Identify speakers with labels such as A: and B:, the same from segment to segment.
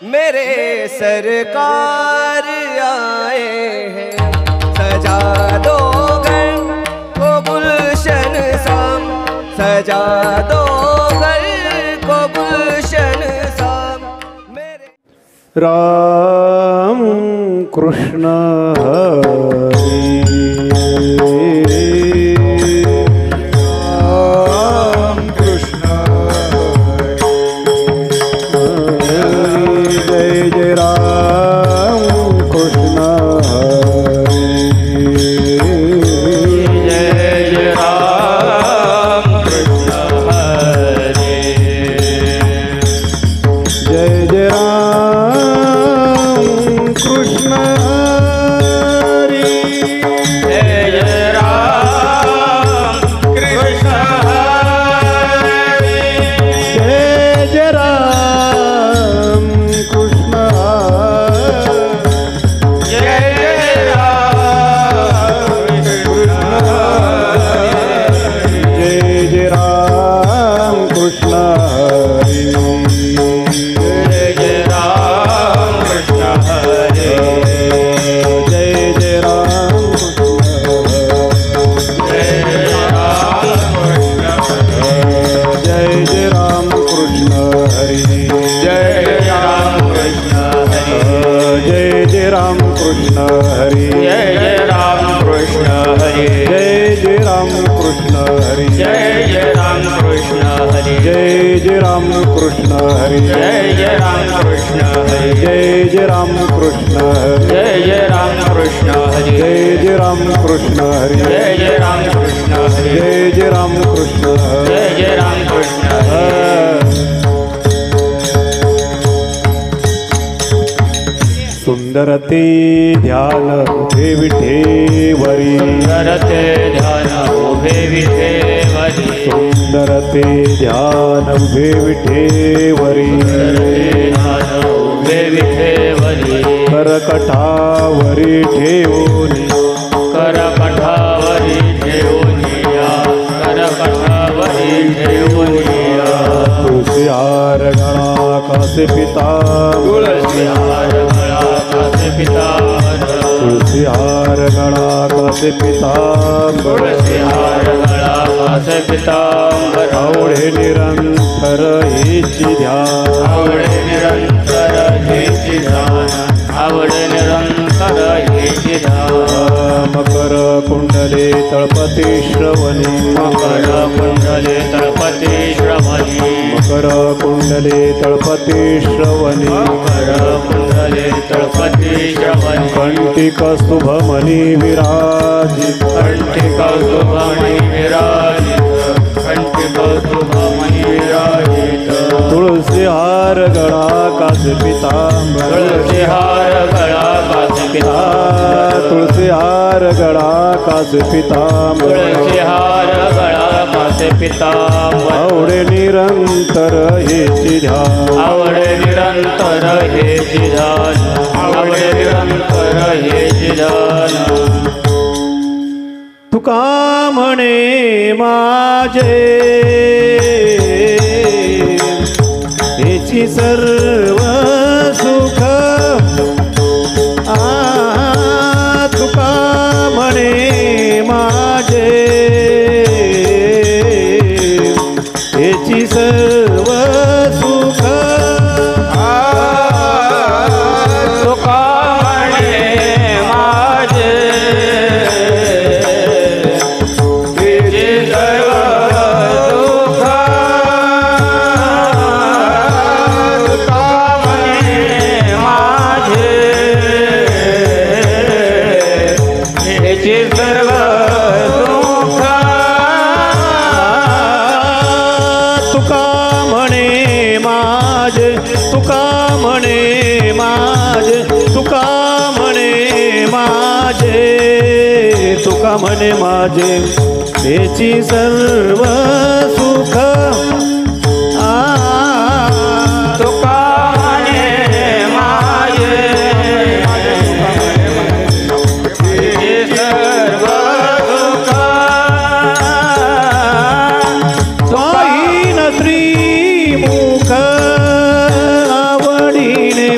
A: मेरे सरकार आए हैं। सजा दो घर को गुलशन सा, सजा दो घर को गुलशन सा। मेरे
B: राम कृष्ण हरी सुंदरते ध्यान उभे विठेवरी,
C: सुंदरते ध्यान उभे विठेवरी,
B: सुंदरते ध्यान उभे विठेवरी,
C: ध्यान उभे विठेवरी,
B: करकठावरी ठेवोनी,
C: करकठावरी ठेवोनिया, करकठावरी ठेवोनिया,
B: तुलसी हार गणा कासे पिता,
C: तुलसी हार गणा कासे पिता,
B: तुलसी हार गणा कासे पिता,
C: तुलसी हार गणा कासे पिता,
B: आवडे निरंतर हेची ध्यान,
C: आवडे निरंतर हेची ध्यान, आवडे निरंतर हेची ध्यान,
B: मकर कुंडले तळपती श्रवणी,
C: मकर कुंडले तळपती श्रवणी,
B: मकर कुंडले तळपती श्रवणी,
C: मकर कुंडले तळपती श्रवणी,
B: कंठी कौस्तुभमणी विराजित,
C: कंठी कौस्तुभमणी विराजित, कंठी कौस्तुभमणी विराजित,
B: तुळसी हार गळा कासे पितांबर,
C: तुळसी हार गळा कासे पितांबर,
B: तुळसी हार गळा कासे पितांबर,
C: तुळसी हार गळा कासे पितांबर,
B: आवडे निरंतर हेची ध्यान,
C: आवडे निरंतर हेची ध्यान, आवडे निरंतर हेची ध्यान,
B: तुका म्हणे माझे हेची सर्व सुख, तुका म्हणे माझे हेची सर्व सुख,
C: तुका म्हणे माझे हेची सर्व दुःख, तुका म्हणे माझे हेची सर्व दुःख,
B: तुका म्हणे माझे, तुका म्हणे माझे, तुका म्हणे माझे, तुका म्हणे माझे हेची सर्व सुख,
C: तुका म्हणे माझे हेची सर्व दुःख,
B: स्वाईन श्रीमुख आवडीने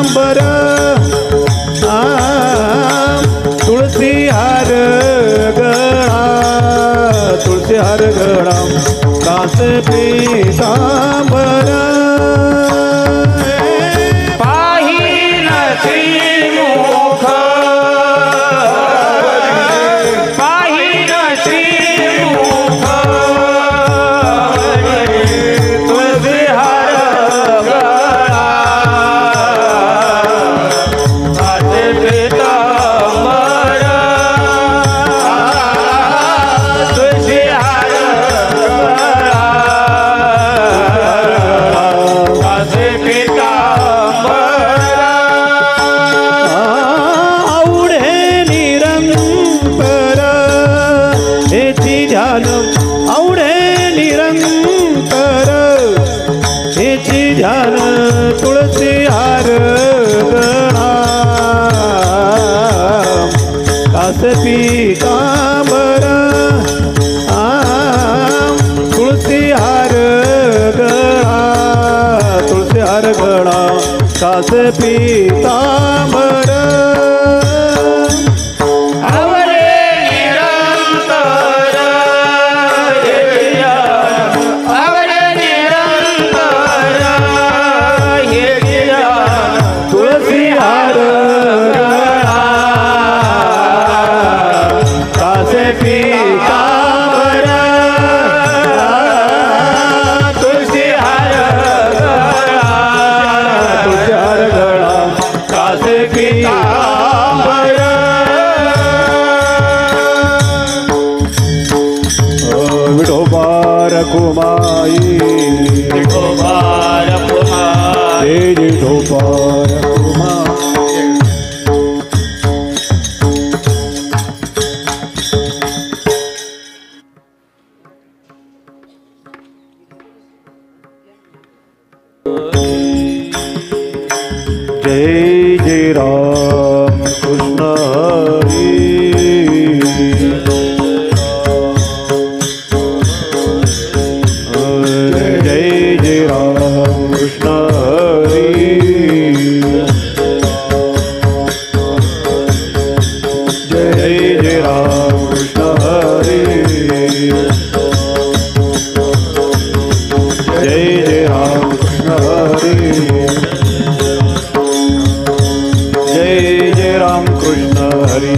B: पीतांबर तुळसी हार गळा तुळसी हार गळा कास पीतांबर
C: पाहिन श्रीमुख पाहिन श्रीमुख तुळसी हार गळा कास पीतांबर तुळसी हार गळा कास पीतांबर
B: आवडे निरंतर हेची ध्यान आवडे निरंतर हेची ध्यान तुळसी हार गळा कास पीतांबर तुळसी हार गळा तुळसी हार गळा कास पीतांबर
C: आवडे निरंतर आवडे निरंतर हे
B: तुळसी हार गळा कास पीतांबर
C: तुळसी हार गळा
B: तुळसी हार गळा कास पीतांबर विठोबा रखुमाई
C: विठोबार कुमार
B: हे विठोबा रखुमाई जय जय राम कृष्ण हरी जय जय राम कृष्ण हरी जय जय राम कृष्ण हरी जय जय राम कृष्ण हरी जय जय राम कृष्ण हरी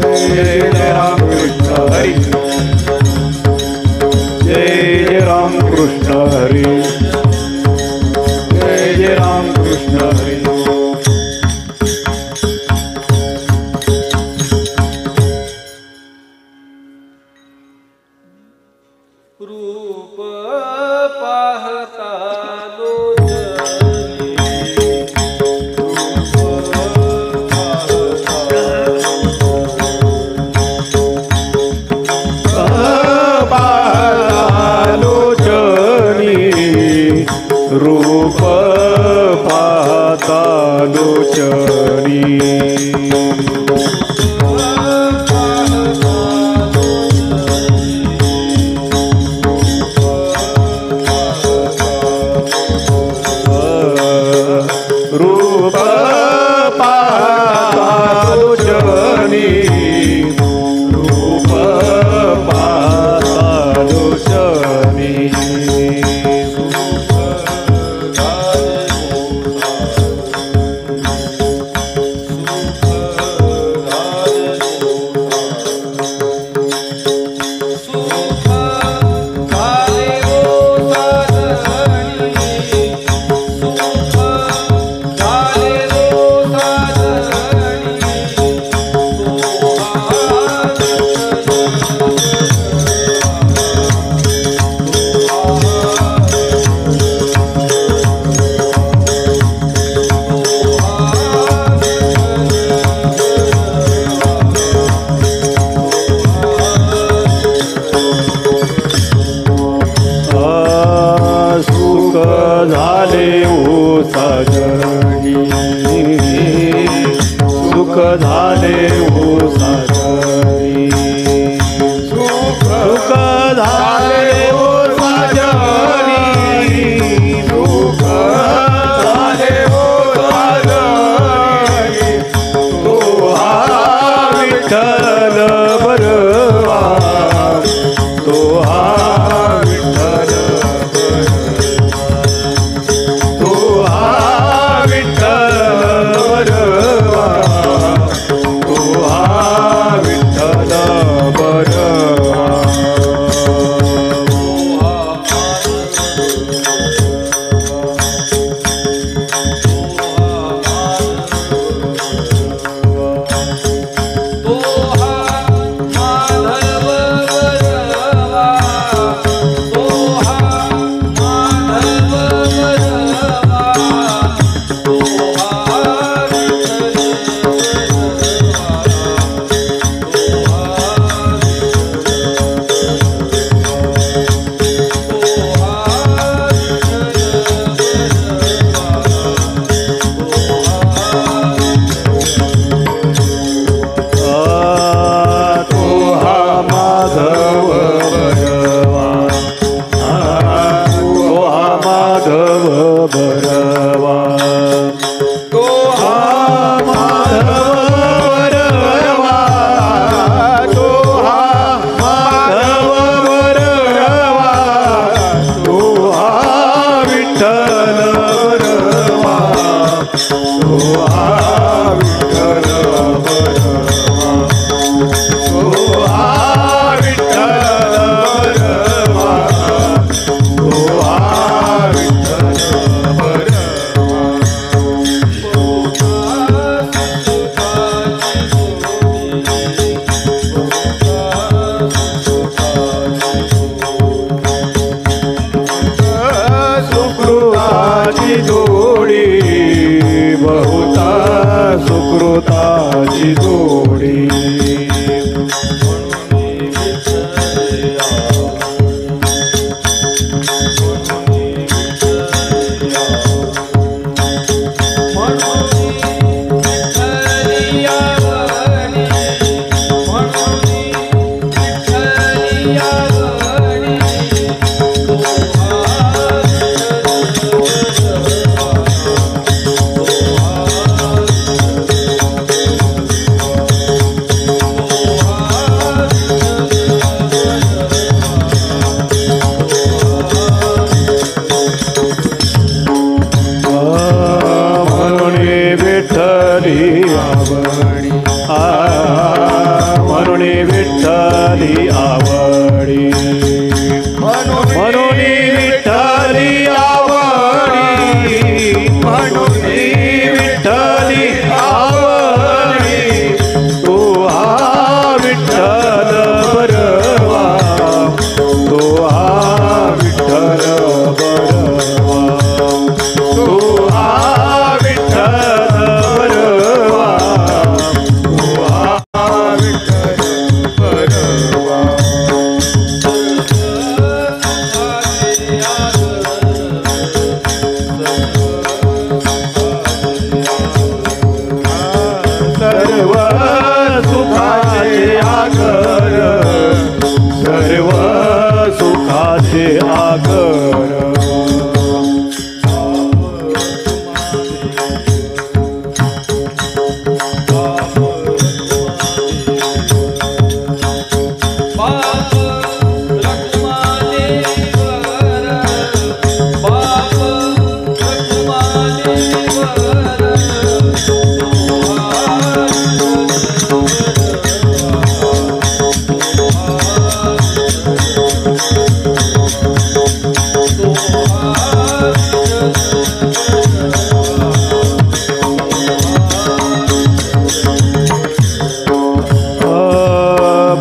B: जय जय राम कृष्ण हरी जय जय राम कृष्ण हरी जय जय राम कृष्ण हरी
A: रूप पाहता
B: रूप पाहता लोचनी रूप पाहता लोचनी रूप पाहता लोचनी झाले हो साजरी सुख झाले हो साजरी सुख तो हा विठ्ठल बरवा, तो हा विठ्ठल बरवा, तो हा विठ्ठल बरवा. सुकृताची जोडी बहुता सुकृताची जोडी म्हणून विठ्ठली आवडी, म्हणून विठ्ठली आवडी, म्हणून विठ्ठली आवडी. तो हा विठ्ठल बरवा, तो हा विठ्ठल बरवा, तो हा विठ्ठल बरवा, तो हा विठ्ठल बरवा. सर्व सुखाचे आगर, सर्व सुखाचे आगर.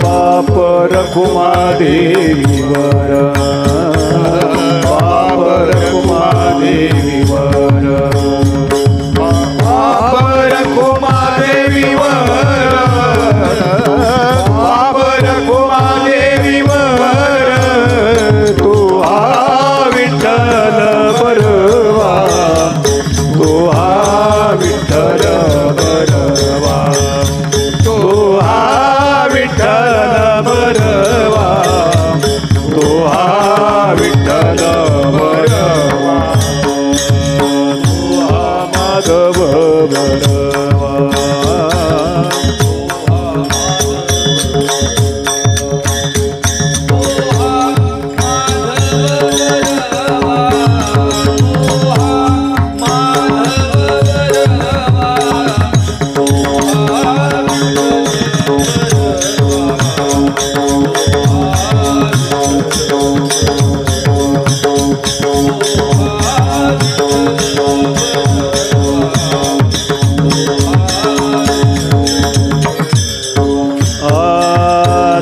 B: बाप रखुमादेवीवर, बाप रखुमादेवीवर, बाप रखुमादेवीवर, बाप रखुमादेवीवर. तो हा विठ्ठल बरवा, तो हा विठ्ठल बरवा, तो हा विठ्ठल बरवा, तो हा विठ्ठल बरवा, तो हा माधव बरवा.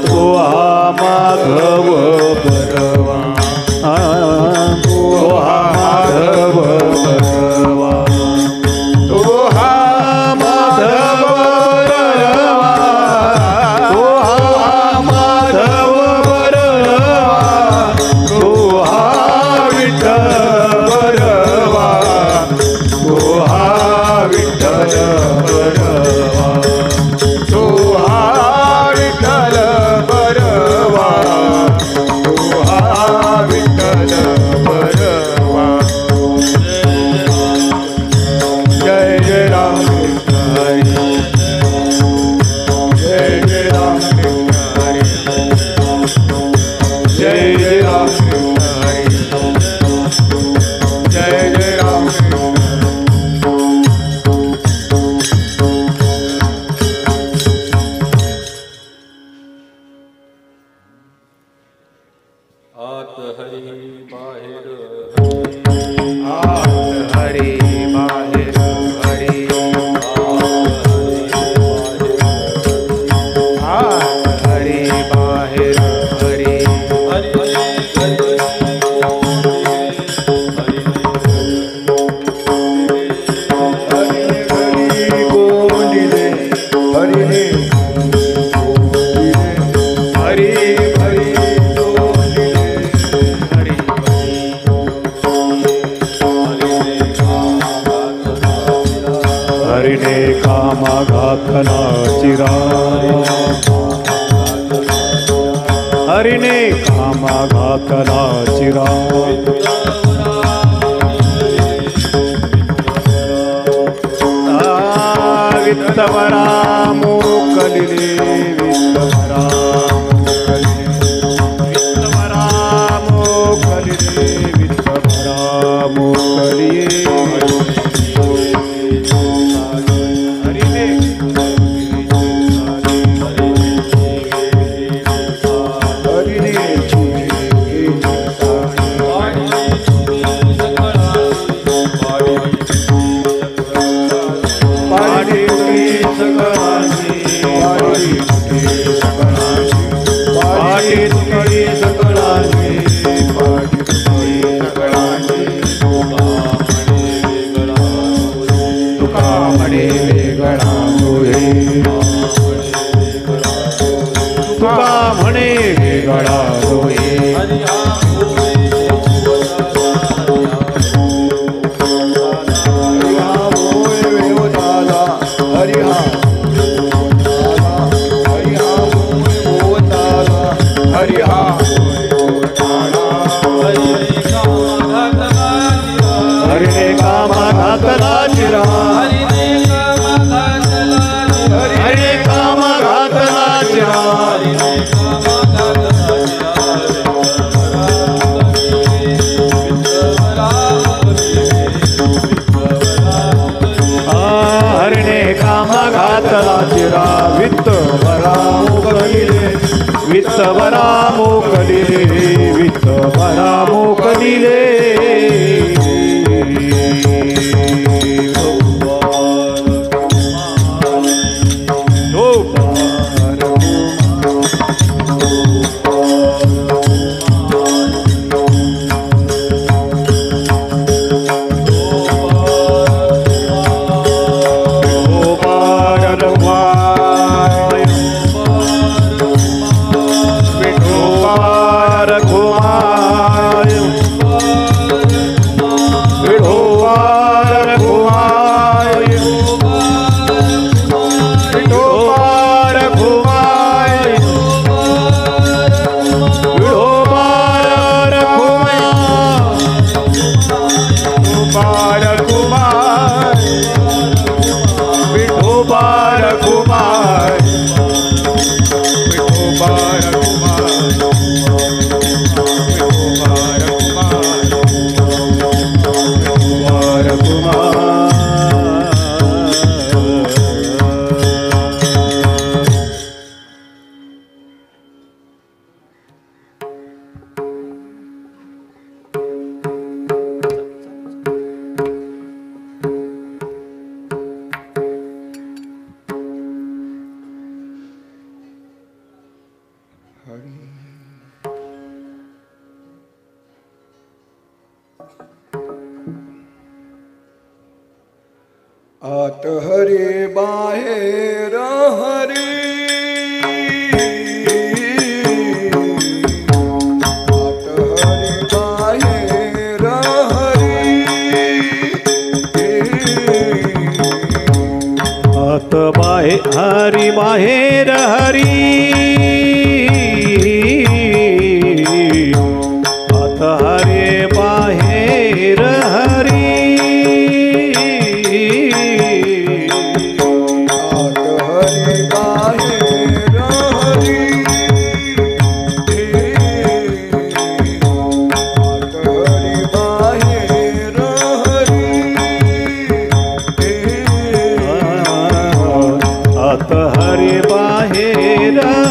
B: तो हा माधव बरवा, तो हा माधव बरवा, तो हा माधव बरवा, तो हा माधव बरवा, तो हा विठ्ठल बरवा, तो हा विठ्ठल बरवा, तो हा विठ्ठल बरवा, तो हा विठ्ठल बरवा. जय जय राम कृष्ण हरी, जय जय राम कृष्ण हरी, जय जय राम कृष्ण हरी, जय जय राम कृष्ण. हरिने कामा घातला चिरा हरिने कामा घातला चिरा वित्तवरा मोकलिले वित्तवरा मोकलिले वित्तवरा मोकलिले हरिने वित्तवरा मोकलिले वित्तवरा मोकलिले
A: आत हरी बाहेर हरी आत हरी बाहेर हरी
B: आत हरी बाहेर हरी आत हरी बाहेर हरी हरी बाहेर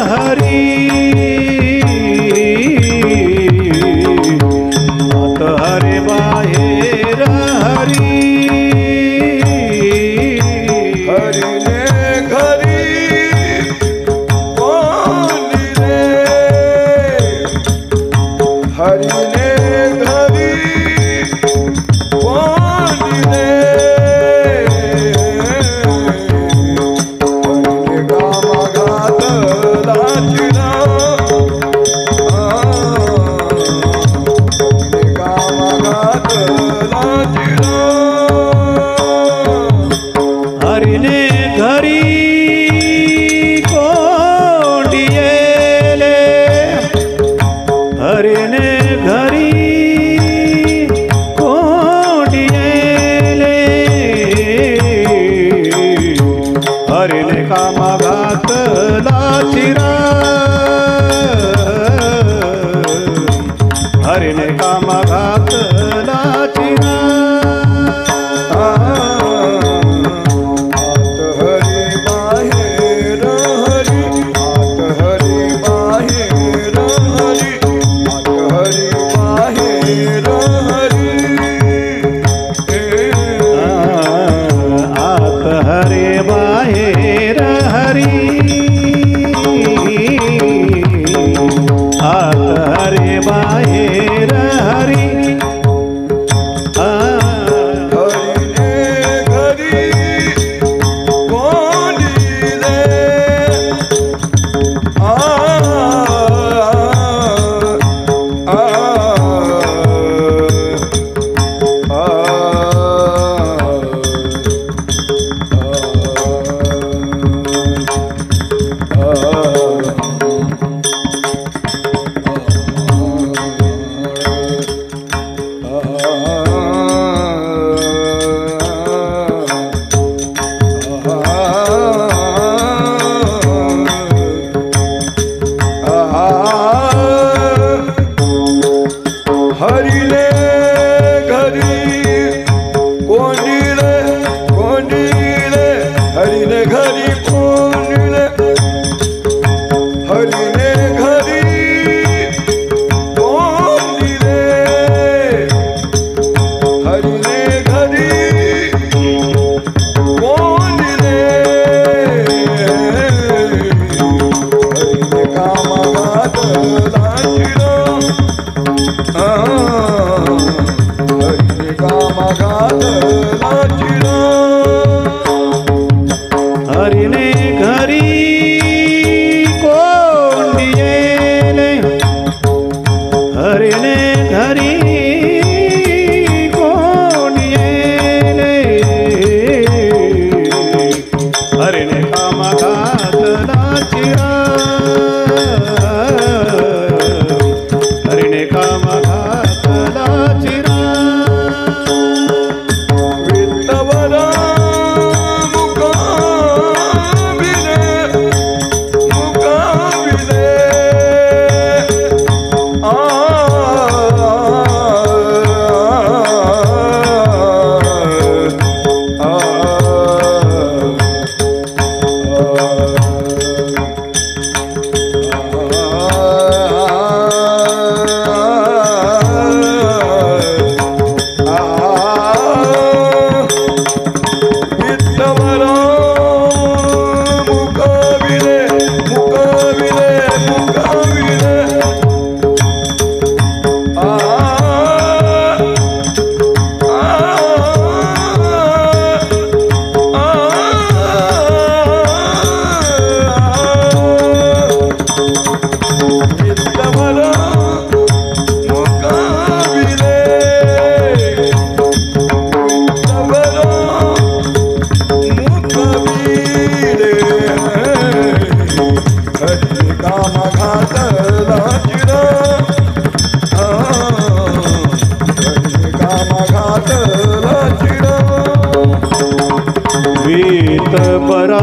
B: विठ्ठवरा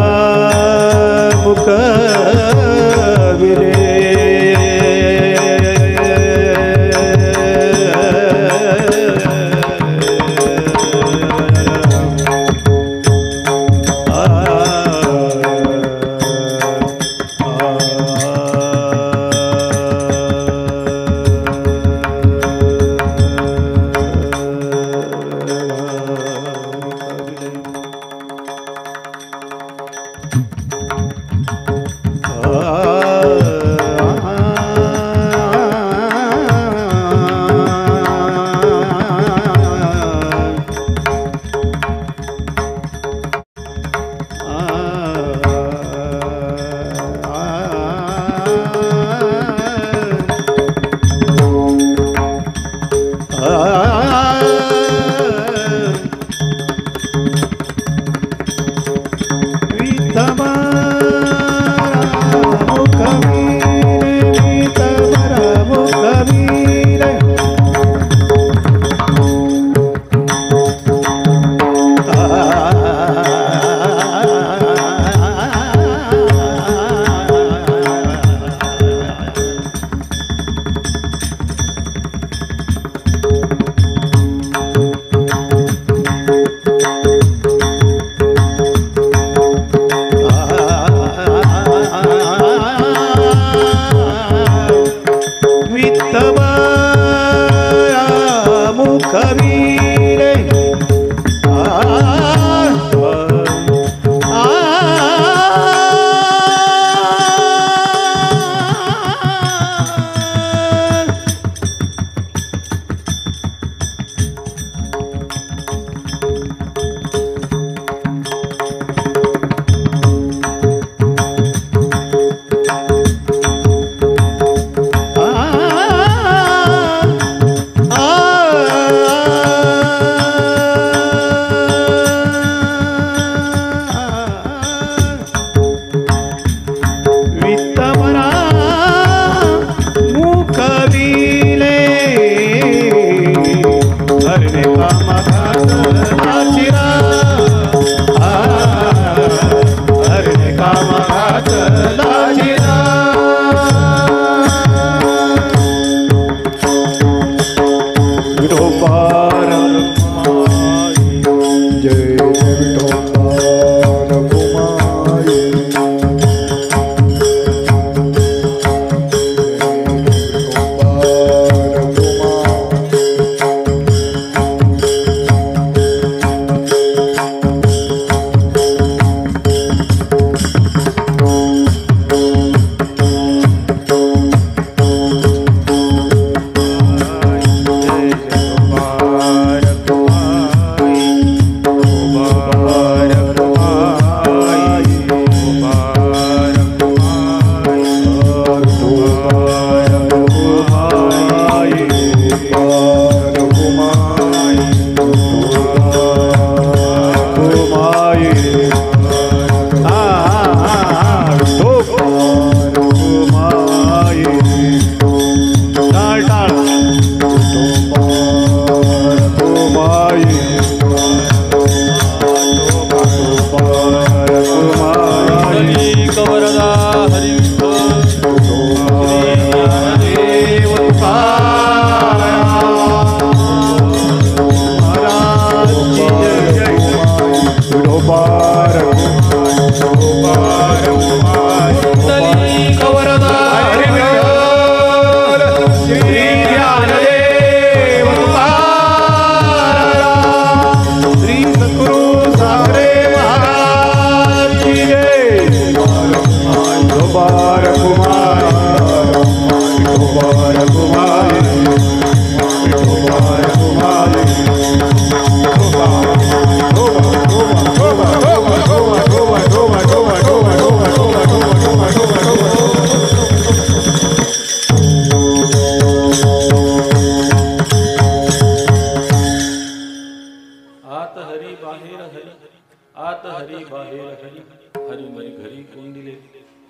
B: मुख विरे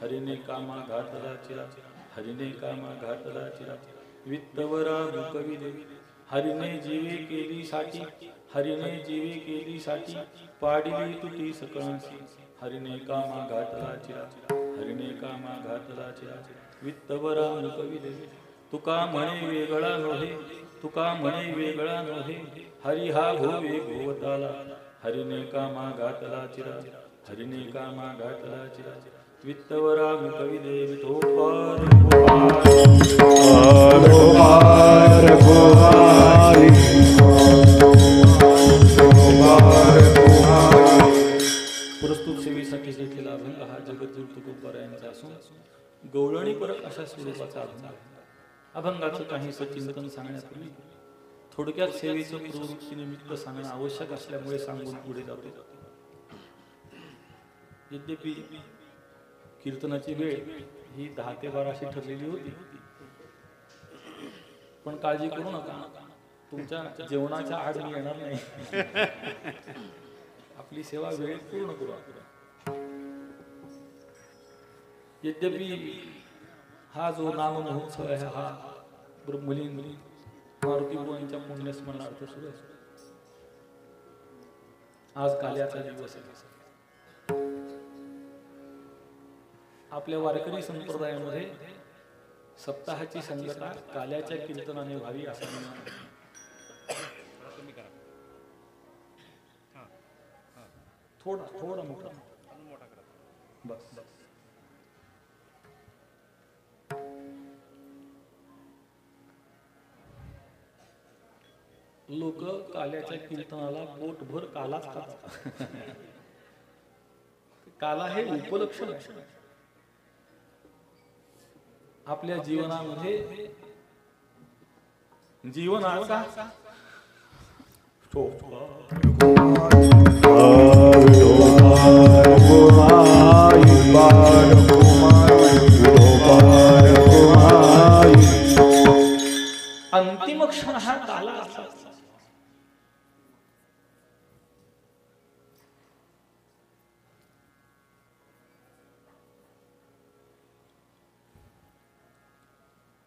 C: हरिने कामा घातला चिरा, हरिने कामा घातला चिरा, वित्तवरा मुकविले, हरिने जीवे केली साठी, हरिने जीवे केली साठी, पाडिली तुटी सकळांसी हरिने कामा घातला चिरा हरिने कामा घातला चिरा वित्तवरा कविले तुका म्हणे वेगळा नव्हे तुका म्हणे वेगळा नव्हे हरी हा भोवे भोवताला हरिने कामा घातला चिरा हरिने कामा घातला चिरा वित्तवरा कविले विठोबार प्रस्तुत सेवेसाठी घेतलेला अभंग हा जगद्गुरु तुकोबारायांचा असून गवळणी परत अशा स्वरूपाचा अभंग आहे. अभंगाचं काही चिंतन सांगण्यापूर्वी थोडक्यात सेवेचं प्रवृत्तीनिमित्त सांगणं आवश्यक असल्यामुळे सांगून पुढे जातो. यद्यपि कीर्तनाची वेळ ही 10 ते 12 अशी ठरलेली होती, पण काळजी करू नका, तुमच्या जेवणाच्या आड मी येणार नाही. आपली सेवा वेळेत पूर्ण करू. यद्यपि हा जो नाम महोत्सव आहे हा ब्रह्मलीन मारुती बुवांच्या पुण्यस्मरणार्थ सुरू आहे. आज काल्याचा दिवस आहे. आपल्या वारकरी संप्रदायामध्ये सप्ताहाची संगता काल्याच्या कीर्तनाने व्हावी असं म्हणतात. थोडा मोठा बस. लोक काल्याच्या कीर्तनाला पोटभर कालाच खातात. काला हे उपलक्षण आहे. आपल्या जीवनामध्ये जीवनाचा अंतिम क्षण हा काला असा.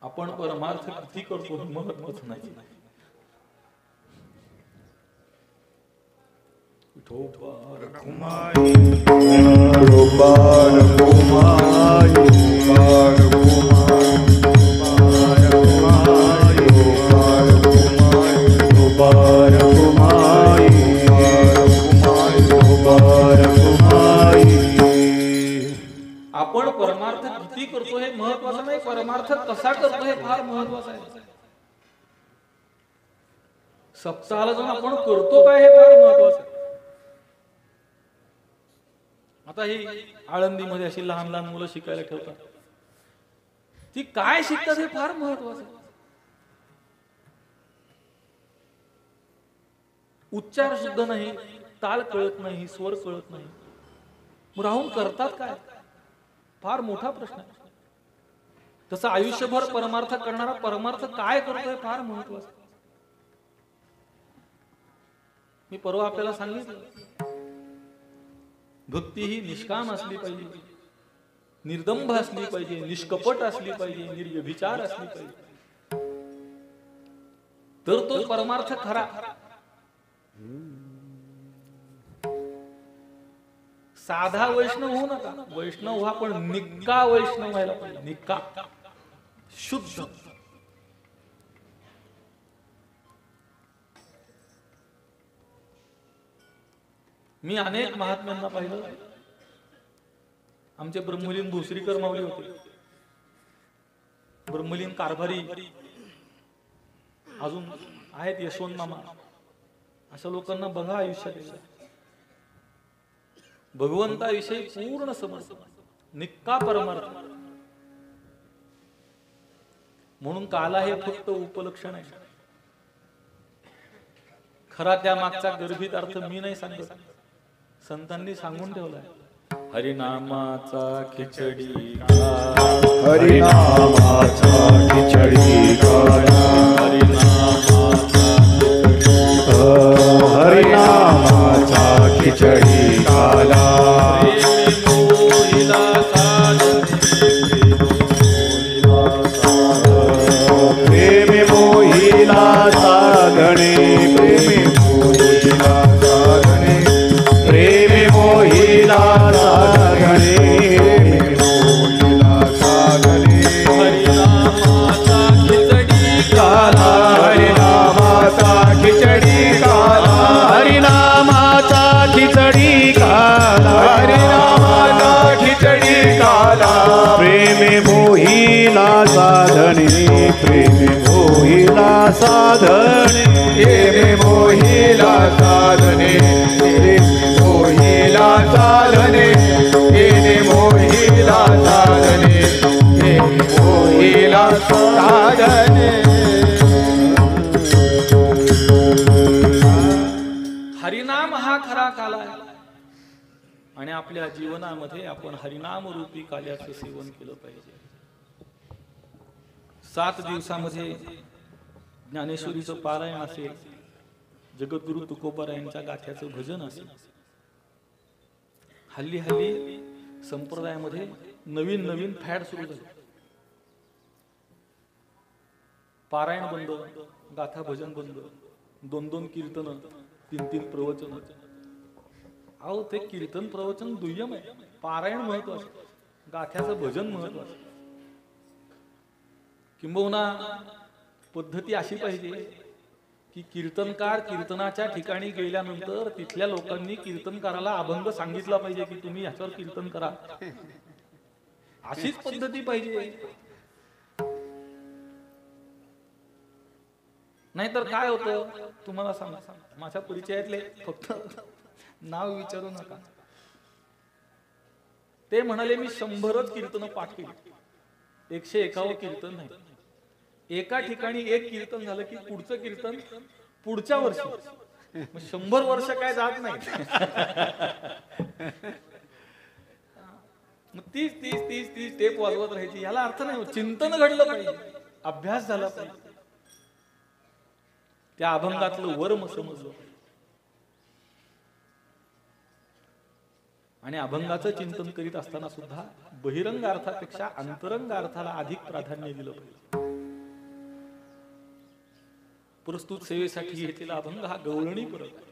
C: आपण परमार्थ किती करतो महत्वाचं नाही. आपण परमार्थ किती करतो हे महत्वाचं नाही, परमार्थ कसा करतो हे फार महत्वाचं आहे. सप्ताहाला जाऊन आपण करतो काय हे फार महत्वाचं आहे. आता ही आळंदीमध्ये अशी लहान लहान मुलं शिकायला ठेवतात, ती काय शिकतात हे फार महत्वाचं आहे. उच्चार शुद्ध नाही, ताल कळत नाही, स्वर कळत नाही, राहून करतात काय, फार मोठा प्रश्न आहे. तसं आयुष्यभर परमार्थ करणारा परमार्थ काय करतोय फार महत्वाचं. मी परवा आपल्याला सांगितलं, भक्ती ही निष्काम असली पाहिजे, निर्दंभ असली पाहिजे, निष्कपट असली पाहिजे, निर्व्यभिचार असली पाहिजे, तर तो परमार्थ खरा. साधा वैष्णव होऊ नका, वैष्णव व्हा, पण निक्का वैष्णव व्हायला पाहिजे. निक्का शुद्ध. मी अनेक महात्म्यांना पाहिलं. आमचे ब्रह्मलीन भोसरीकर माऊली होते, ब्रह्मलीन कारभारी अजून आहेत, यशवंत मामा. अशा लोकांना बघा आयुष्यात भगवंताविषयी पूर्ण समज, निक्का परमार्थ. म्हणून काला हे फक्त उपलक्षण आहे. खरा त्या मागचा गर्भित अर्थ मी नाही सांगत, संतांनी सांगून ठेवलाय. हरिनामाचा खिचडी
B: हरिनामाचा खिचडी काढा, हरिनामाचा खिचडी काढा. प्रेमी मोहिला साधणे, प्रेमी मोहिला साधणे,
C: आणि आपल्या जीवनामध्ये आपण हरिनाम रूपी काल्याचं सेवन केलं पाहिजे. 7 दिवसामध्ये ज्ञानेश्वरीचं पारायण असेल, जगद्गुरु तुकोबारायांच्या गाथ्याचं भजन असेल. हल्ली संप्रदायामध्ये नवीन फॅड सुरू झाले. पारायण बंद, गाथा भजन बंद, 2 कीर्तन, 3 प्रवचन. अहो ते कीर्तन प्रवचन दुय्यम आहे, पारायण महत्वाचं, गाथ्याचं भजन महत्वाचं. किंबहुना पद्धती अशी पाहिजे की कीर्तनकार कीर्तनाच्या ठिकाणी गेल्यानंतर तिथल्या लोकांनी कीर्तनकाराला अभंग सांगितला पाहिजे की तुम्ही ह्याच्यावर कीर्तन करा. अशीच पद्धती पाहिजे. नाहीतर काय होतं तुम्हाला सांगा, माझ्या परिचयातले फक्त नाव विचारू नका, ते म्हणाले मी 100च कीर्तन पाठ केली, 151 कीर्तन नाही. एका ठिकाणी एक कीर्तन झालं की पुढचं कीर्तन पुढच्या वर्षी, 100 वर्ष काय जात नाही. मग 30 टेप वाजवत राहायची, याला अर्थ नाही. चिंतन घडलं पाहिजे, अभ्यास झाला पाहिजे, त्या अभंगातलं वर्म समजलं. आणि अभंगाचं चिंतन करीत असताना सुद्धा बहिरंग अर्थापेक्षा अंतरंग अर्थाला अधिक प्राधान्य दिलं पाहिजे. प्रस्तुत सेवेसाठी घेतलेला अभंग हा गवळणी परक आहे.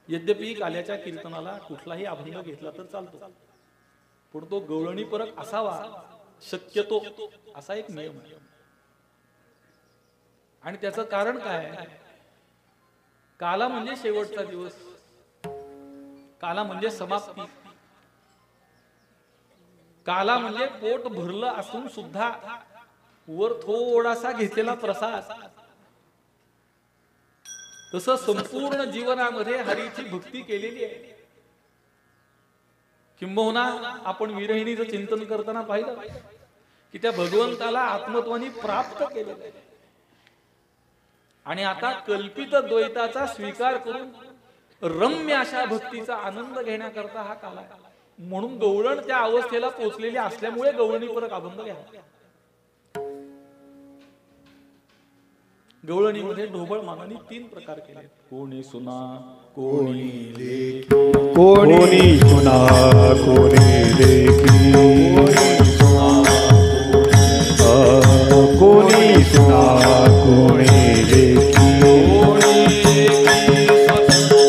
C: यद्यपि काल्याच्या कीर्तनाला कुठलाही अभंग घेतला तर चालतो, पण तो गवळणी परक असावा शक्यतो, असा एक नियम आहे. आणि त्याचं कारण काय आहे? काला म्हणजे शेवटचा दिवस, काला म्हणजे समाप्ती, काला म्हणजे पोट भरलं असून सुद्धा वर थोडासा घेतलेला प्रसाद. तसं संपूर्ण जीवनामध्ये हरीची भक्ती केलेली आहे. किंबहुना आपण विरहिणीचं चिंतन करताना पाहिलं की त्या भगवंताला आत्मत्वानी प्राप्त केलेलं आहे. आणि आता कल्पित द्वैताचा स्वीकार करून रम्य अशा भक्तीचा आनंद घेण्याकरता हा काल आहे. म्हणून गवळण त्या अवस्थेला पोहोचलेली असल्यामुळे गवळणी परत अभंग घ्यावा. गवळणीमध्ये ढोबळ मानाने 3 प्रकार केले. कोणी सुना, कोणी लेखी,
B: कोणी सुना, कोणी लेखी, कोणी सुना, कोणी लेखी, कोणी एकी स्वतंत्र,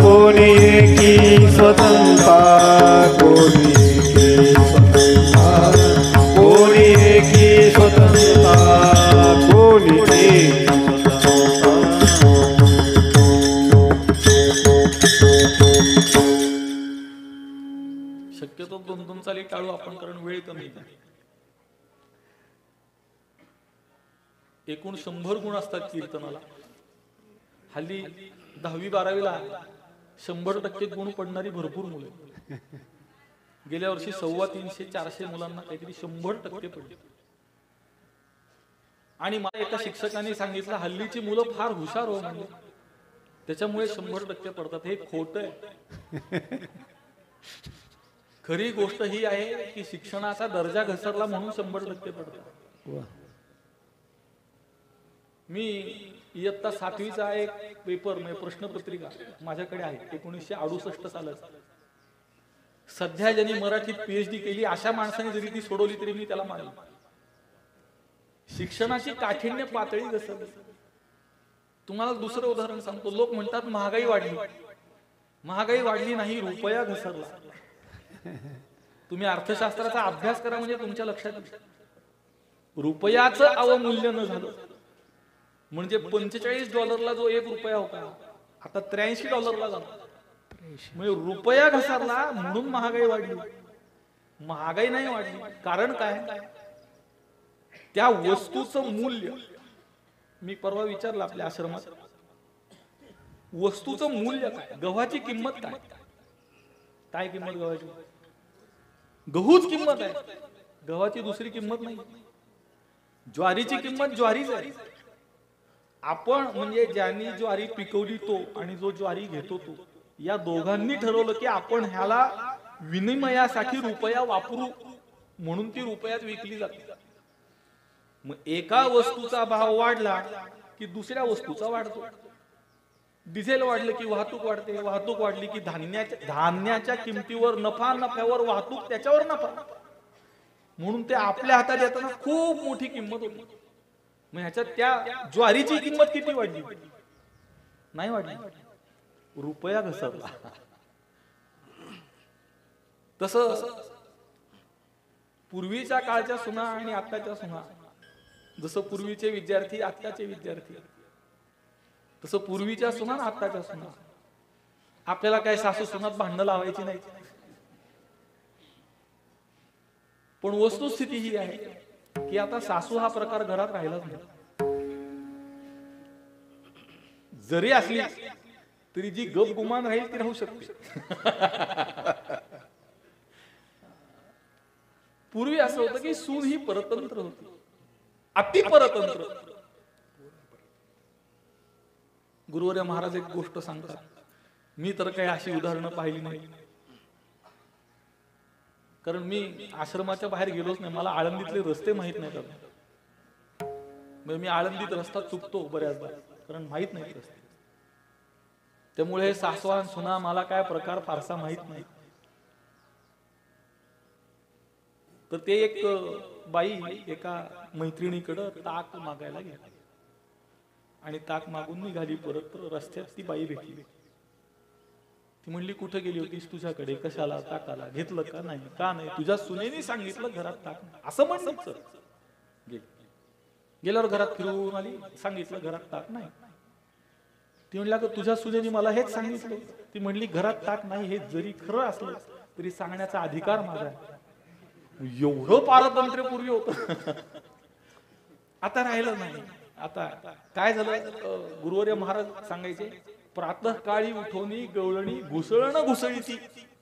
B: कोणी एकी स्वतंत्र, कोणी एकी स्वतंत्र, कोणी एकी
C: शक्यतो 2 चाली टाळू आपण, कारण वेळ कमी आहे. एकूण 100 गुण असतात कीर्तनाला. हल्ली 10वी-12वीला 100% गुण पडणारी भरपूर मुले. गेल्या वर्षी 350-400 मुलांना काहीतरी 100% पडले. आणि मला एका शिक्षकांनी सांगितलं हल्लीची मुलं फार हुशार हो म्हणजे, त्याच्यामुळे 100% पडतात. हे खोट आहे. खरी गोष्ट ही आहे की शिक्षणाचा दर्जा घसरला म्हणून 100% पडतात. मी इयत्ता 7वीचा एक पेपर म्हणजे प्रश्नपत्रिका माझ्याकडे आहे, 1968 सालाचा. सध्या ज्यांनी मराठीत PhD केली अशा माणसाने जरी ती सोडवली तरी मी त्याला मानेन. शिक्षणाची काठिण्य पातळी घसरली. तुम्हाला दुसरं उदाहरण सांगतो. लोक म्हणतात महागाई वाढली. महागाई वाढली नाही, रुपया घसरला. तुम्ही अर्थशास्त्राचा अभ्यास करा म्हणजे तुमच्या लक्षात येईल. रुपयाचं अवमूल्य न झालं म्हणजे $45 जो 1 रुपया होता आता $83 झाला. म्हणजे रुपया घसरला म्हणून महागाई वाढली. महागाई नाही वाढली. कारण काय? त्या वस्तूचं मूल्य. मी परवा विचारलं आपल्या आश्रमात, वस्तूचं मूल्य काय? गव्हाची किंमत काय? काय किंमत गव्हाची? गहूच किंमत आहे, गव्हाची दुसरी किंमत नाही. ज्वारीची किंमत ज्वारीच आहे. आपण म्हणजे ज्यांनी ज्वारी पिकवली तो आणि जो ज्वारी घेतो तो, या दोघांनी ठरवलं की आपण ह्याला विनिमयासाठी रुपया वापरू, म्हणून ती रुपयात विकली जाते. मग एका वस्तूचा भाव वाढला की दुसऱ्या वस्तूचा वाढतो. डिझेल वाढलं की वाहतूक वाढते, वाहतूक वाढली की धान्याच्या किमतीवर नफा, नफ्यावर वाहतूक, त्याच्यावर नफा. म्हणून ते आपल्या हातात येताना खूप मोठी किंमत होती. मग ह्याच्यात त्या ज्वारीची किंमत किती वाढली? नाही वाढली, रुपया घसरला. तसं पूर्वीच्या काळच्या सुना आणि आत्ताच्या सुना, जसं पूर्वीचे विद्यार्थी आत्ताचे विद्यार्थी, तसं पूर्वीच्या सुना आणि आत्ताच्या सुना. आपल्याला काय सासू सुनात भांडणं लावायची नाही, पण वस्तुस्थिती ही आहे की आता सासू हा प्रकार घरात राहिलाच नाही. जरी असली तरी जी गप गुमान राहील ती राहू शकते. पूर्वी असं होतं की सून ही परतंत्र होती, अति परतंत्र. गुरुवर्य महाराज एक गोष्ट सांगतात, मी तर काही अशी उदाहरणं पाहिली नाही, कारण मी आश्रमाच्या बाहेर गेलोच नाही. मला आळंदीतले रस्ते माहित नाहीत. मी आळंदीत रस्ता चुकतो बऱ्याचदा, कारण माहित नाही रस्ते. त्यामुळे सासवा सुना मला काय प्रकार फारसा माहित नाही. तर ते एक बाई एका मैत्रिणीकडे ताक मागायला गेली आणि ताक मागून निघाली परत. तर रस्त्यात ती बाई भेटली. ती म्हणली, कुठे गेली होतीस? तुझ्याकडे. कशाला? ताकाला. घेतलं का? नाही. का नाही? तुझ्या सुनेने सांगितलं घरात ताक नाही. असं म्हणलं. गेल्यावर घरात फिरून आली, सांगितलं घरात ताक नाही. ती म्हणली, अगं तुझ्या सुनेने मला हेच सांगितलं. ती म्हणली, घरात ताक नाही हे जरी खरं असलं तरी सांगण्याचा अधिकार माझा आहे. एवढं पारतंत्र्य पूर्वी होतं, आता राहिलं नाही. आता काय झालं? गुरुवर्य महाराज सांगायचे, प्रातःकाळी उठवणी गवळणी घुसळण घुसळीची,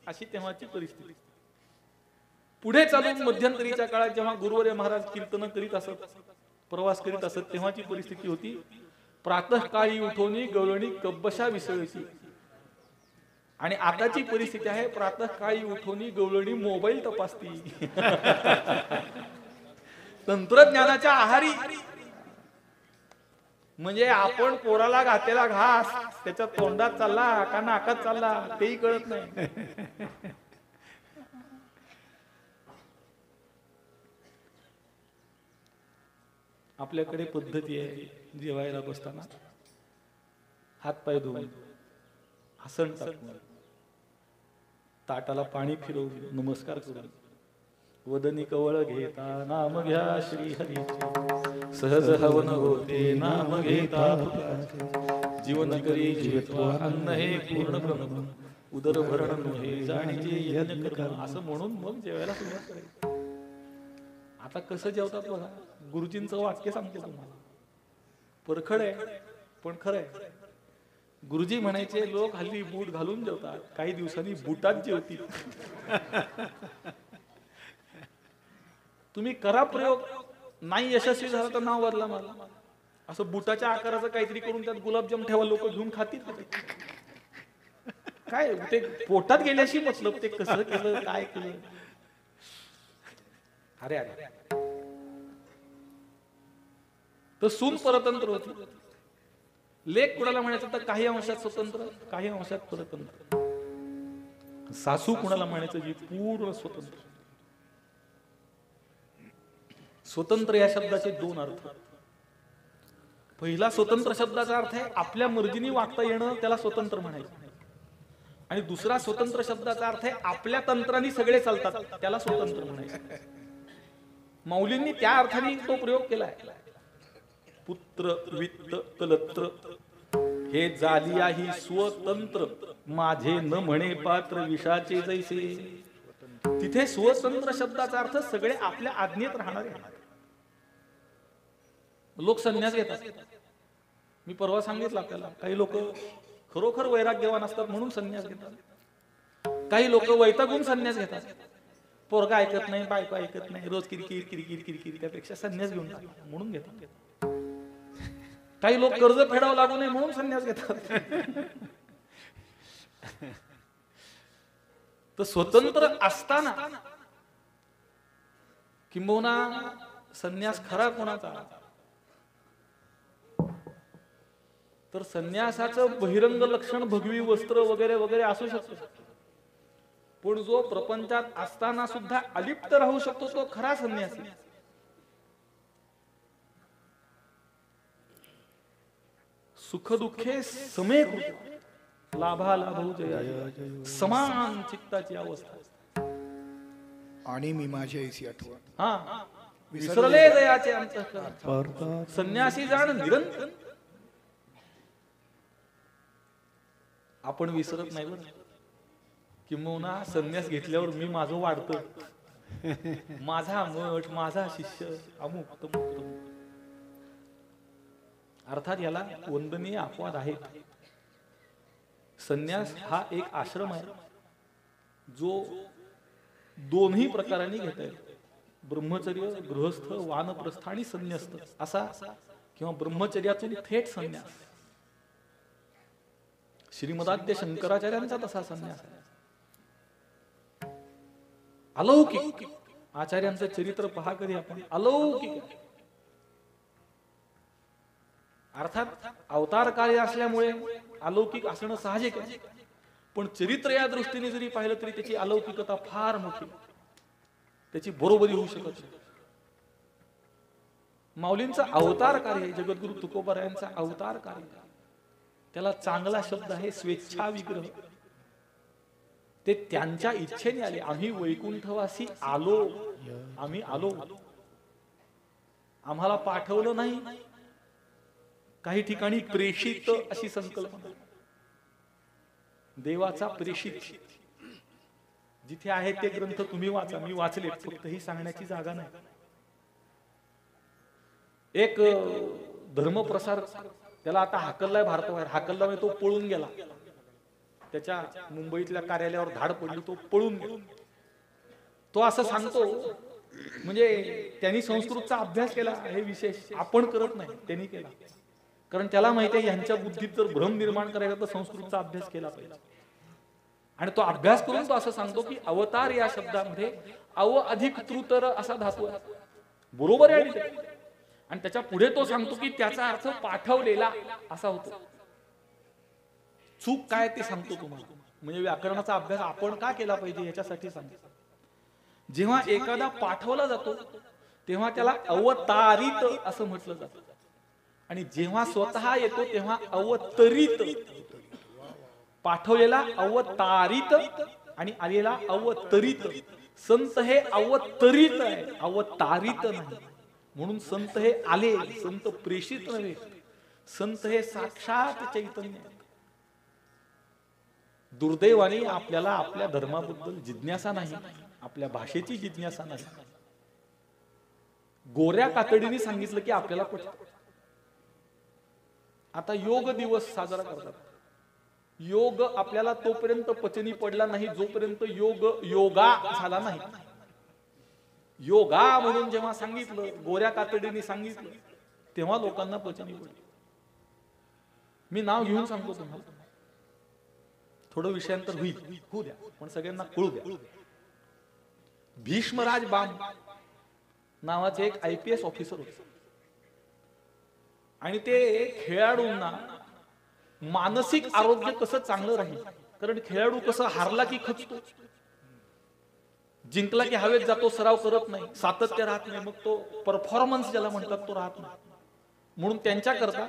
C: अशी तेव्हाची परिस्थिती. पुढे चालून मध्यंतरीच्या काळात जेव्हा गुरुवर्य महाराज कीर्तन करीत असत, प्रवास करीत असत, तेव्हाची परिस्थिती होती, प्रातःकाळी उठवणी गवळणी कब्बशा विसळीची. आणि आताची परिस्थिती आहे, प्रातःकाळी उठवणी गवळणी मोबाईल तपासती. तंत्रज्ञानाच्या आहारी. म्हणजे आपण पोराला घातलेला घास त्याच्या तोंडात चालला का नाकात चालला तेही कळत नाही. आपल्याकडे पद्धती आहे, जेवायला बसताना हातपाय धुवून, आसन टाकून, ताटाला पाणी फिरवून नमस्कार करून, वदनी कवळ घेता नाम घ्या श्री हरीचे, सहज हवन होते नाम घेता फुकाचे, जीवन करी जीवत्व अन्न हे पूर्ण ब्रह्म, उदर भरण हे जाणीचे यज्ञ कर्म, असं म्हणून मग जेवायला सुरुवात करायची. आता कसं जेवतात बघा. गुरुजींचं वाक्य सांगतो तुम्हाला, परखड आहे पण खरं आहे. गुरुजी म्हणायचे, लोक हल्ली बूट घालून जेवतात, काही दिवसांनी बुटात जेवतील. तुम्ही करा प्रयोग, नाही यशस्वी झाला तर नाव बदला मला. असं बुटाच्या आकाराचं काहीतरी करून त्यात गुलाबजाम ठेवा, लोक घेऊन खातील. काय ते पोटात गेल्याशी मतलब, ते कसं केलं काय केलं. अरे अरे, तर सून परतंत्र होती. लेख कुणाला म्हणायचं तर काही अंशात स्वतंत्र, काही अंशात परतंत्र. सासू कुणाला म्हणायचं जी पूर्ण स्वतंत्र. स्वतंत्र या शब्दाचे दोन अर्थ. पहिला स्वतंत्र शब्दाचा अर्थ आहे आपल्या मर्जीने वागता येणं, त्याला स्वतंत्र म्हणायचं. आणि दुसरा स्वतंत्र शब्दाचा अर्थ आहे आपल्या तंत्राने सगळे चालतात, त्याला स्वतंत्र म्हणायचं. माऊलींनी त्या अर्थाने तो प्रयोग केलाय. पुत्र वित्त कलत्र हे जालिया ही स्वतंत्र, माझे न म्हणे पात्र विषाचे जैसे. तिथे स्वतंत्र शब्दाचा अर्थ सगळे आपल्या आज्ञेत राहणारे. लोक संन्यास घेतात. मी परवा सांगितलं आपल्याला, काही लोक खरोखर वैराग्यवान असतात म्हणून संन्यास घेतात. काही लोक वैतागून संन्यास घेतात. पोरगा ऐकत नाही, बायको ऐकत नाही, रोज किरकिर किरकिर किरकिर, त्यापेक्षा संन्यास घेऊन म्हणून घेतात. काही लोक कर्ज फेडावं लागू नये म्हणून संन्यास घेतात. तर स्वतंत्र असताना किंबहुना संन्यास खरा कोणाचा, तर संन्यासाचं बहिरंग लक्षण भगवी वस्त्र वगैरे वगैरे असू शकतं, पण जो प्रपंचात असताना सुद्धा अलिप्त राहू शकतो तो खरा संन्यासी. सुख दुःखे समे लाभा लाभू जया, समान चित्ताची अवस्था.
A: आणि मी माझ्या ऐसी आठवण.
C: हा, विसरले दयाचे अंतःकरण. संन्यासी जाण निरंतर. आपण विसरत नाही बरं. किंबहुना संन्यास घेतल्यावर मी माझं वाढतं, माझा मठ, माझा शिष्य, अमुक तमुक. अर्थात याला वंदनीय अपवाद आहेत. संन्यास हा एक आश्रम आहे जो दोन्ही प्रकारांनी घेता येतो. ब्रह्मचर्य, गृहस्थ, वानप्रस्थ आणि संन्यस्त असा, किंवा ब्रह्मचर्यातून थेट संन्यास. श्रीमदाद्य शंकराचार्यांचा तसा संन्यास आहे. अलौकिक आचार्यांचं चरित्र पहा कधी आपण. अलौकिक अर्थात अवतार कार्य असल्यामुळे अलौकिक असणं साहजिक आहे, पण चरित्र या दृष्टीने जरी पाहिलं तरी त्याची अलौकिकता फार मोठी, त्याची बरोबरी होऊ शकत नाही. माऊलींचा अवतार कार्य, जगद्गुरु तुकोबारायांचा अवतार कार्य, त्याला चांगला शब्द आहे स्वेच्छा विग्रह. ते त्यांच्या इच्छेने आले. आम्ही वैकुंठवासी आलो, आम्ही आलो, आम्हाला पाठवलं नाही. काही ठिकाणी प्रेषित अशी संकल्पना, देवाचा प्रेषित. जिथे आहे ते ग्रंथ तुम्ही वाचा, मी वाचले, फक्त ही सांगण्याची जागा नाही. एक धर्मप्रसार, त्याला आता हाकललाय भारताबाहेर. हाकलला म्हणजे तो पळून गेला, त्याच्या मुंबईतल्या कार्यालयावर धाड पडली, तो पळून गेला. तो असं सांगतो, म्हणजे त्यांनी संस्कृतचा अभ्यास केला हे विशेष, आपण करत नाही, त्यांनी केला. कारण त्याला माहिती आहे यांच्या बुद्धीत जर भ्रम निर्माण करायचा तर संस्कृतचा अभ्यास केला पाहिजे. आणि तो अभ्यास करून तो असं सांगतो की अवतार या शब्दामध्ये अव अधिक तृतर असा धातू आहे. बरोबर आहे. आणि त्याच्या पुढे तो सांगतो की त्याचा अर्थ पाठवलेला असा होतो. चूक काय ते सांगतो तुम्हाला. म्हणजे व्याकरणाचा अभ्यास आपण का केला पाहिजे याच्यासाठी सांगतो. जेव्हा एखादा पाठवला जातो तेव्हा त्याला अवतारित असं म्हटलं जातं, आणि जेव्हा स्वतः येतो तेव्हा अवतरित. पाठवलेला अवतारित आणि आलेला अवतरित. संत हे अवतरित आहे, अवतारित नाही. म्हणून संत हे आले, संत प्रेषित नव्हे. संत हे साक्षात चैतन्य. दुर्दैवाने आपल्याला आपल्या धर्माबद्दल जिज्ञासा नाही, आपल्या भाषेची जिज्ञासा नाही. गोऱ्या कातडीने सांगितलं की आपल्याला पटतं. आता योग दिवस साजरा करतात. योग आपल्याला तोपर्यंत पचनी पडला नाही जोपर्यंत योगा झाला नाही. योगा म्हणून जेव्हा सांगितलं, गोऱ्या कातडीने सांगितलं, तेव्हा लोकांना पचनी पडली. मी नाव घेऊन सांगतो तुम्हाला, थोडं विषयांतर होईल, होऊ द्या, पण सगळ्यांना कळू द्या. भीष्मराज बाम नावाचे एक IPS ऑफिसर होते, आणि ते खेळाडूंना मानसिक आरोग्य कसं चांगलं राहील, कारण खेळाडू कसं हारला की खचतो, जिंकला की हवेत जातो, सराव करत नाही, सातत्य राहत नाही, मग तो परफॉर्मन्स ज्याला म्हणतात तो राहत नाही. म्हणून त्यांच्याकरता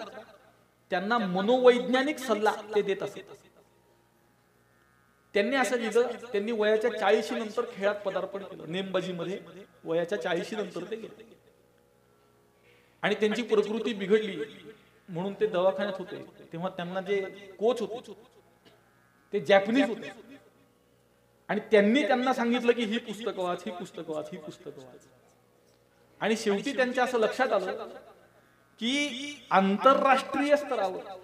C: त्यांना मनोवैज्ञानिक सल्ला ते देत असत. त्यांनी असं लिहिलं, त्यांनी वयाच्या 40 नंतर खेळात पदार्पण केलं. नेमबाजीमध्ये वयाच्या 40 नंतर ते गेले, आणि त्यांची प्रकृती बिघडली म्हणून ते दवाखान्यात होते. तेव्हा त्यांना जे कोच होते ते जॅपनीज होते, आणि त्यांनी त्यांना सांगितलं की ही पुस्तकं वाच, ही पुस्तकं वाच, ही पुस्तकं वाच. आणि शेवटी त्यांच्या असं लक्षात आलं की आंतरराष्ट्रीय स्तरावर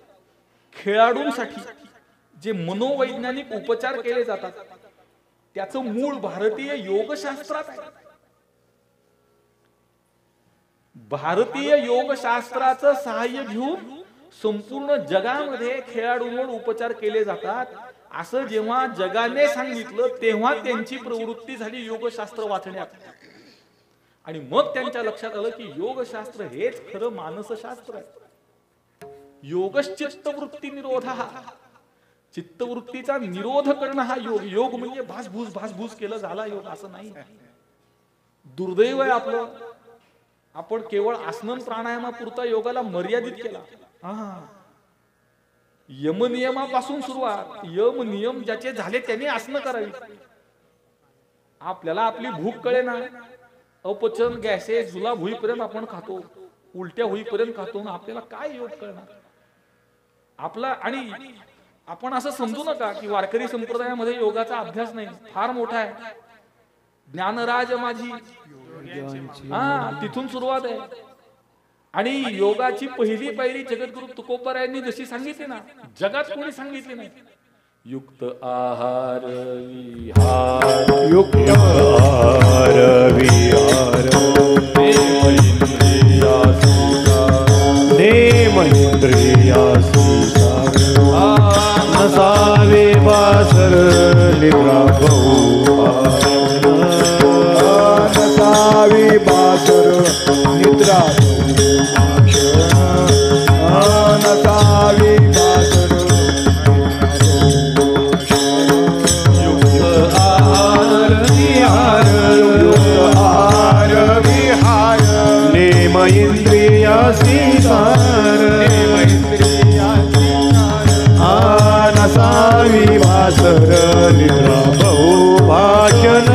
C: खेळाडूंसाठी जे मनोवैज्ञानिक उपचार केले जातात त्याचं मूळ भारतीय योगशास्त्रात आहे. भारतीय योगशास्त्राचं सहाय्य घेऊन संपूर्ण जगामध्ये खेळाडूंवर उपचार केले जातात असं जेव्हा जगाने सांगितलं तेव्हा त्यांची प्रवृत्ती झाली योगशास्त्र वाचण्यात. आणि मग त्यांच्या लक्षात आलं की योगशास्त्र हेच खरं मानसशास्त्र आहे. योगश्चित्तवृत्ती निरोध हा, चित्तवृत्तीचा निरोध करणं हा योग. योग म्हणजे भासभूस भासभूस केलं झाला योग असं नाही. दुर्दैव आहे आपलं, आपण केवळ आसन प्राणायामापुरता योगाला मर्यादित केला. यमनियमापासून सुरुवात, यम नियम ज्याचे झाले त्याने आसनं करावी. आपल्याला आपली भूक कळेना, अपचन गॅसेस जुलाब होईपर्यंत आपण खातो, उलट्या होईपर्यंत खातो, आपल्याला काय योग करणार आपला. आणि आपण असं समजू नका की वारकरी संप्रदायामध्ये योगाचा अभ्यास नाही, फार मोठा आहे. ज्ञानराज माझी तिथून सुरुवात आहे. आणि योगाची पहिली पायरी जगद्गुरु तुकोबारायांनी जशी सांगितली ना, जगात कोणी सांगितली नाही. युक्त आहार विहार,
B: युक्त आहार विहार, नेम इंद्रिया सुसार, नसावे बासर निद्रा नसावे बासर निद्रा नसावे बासर नेम इंद्रियासी सार, नसावी वासर निद्रा बहुभाषण.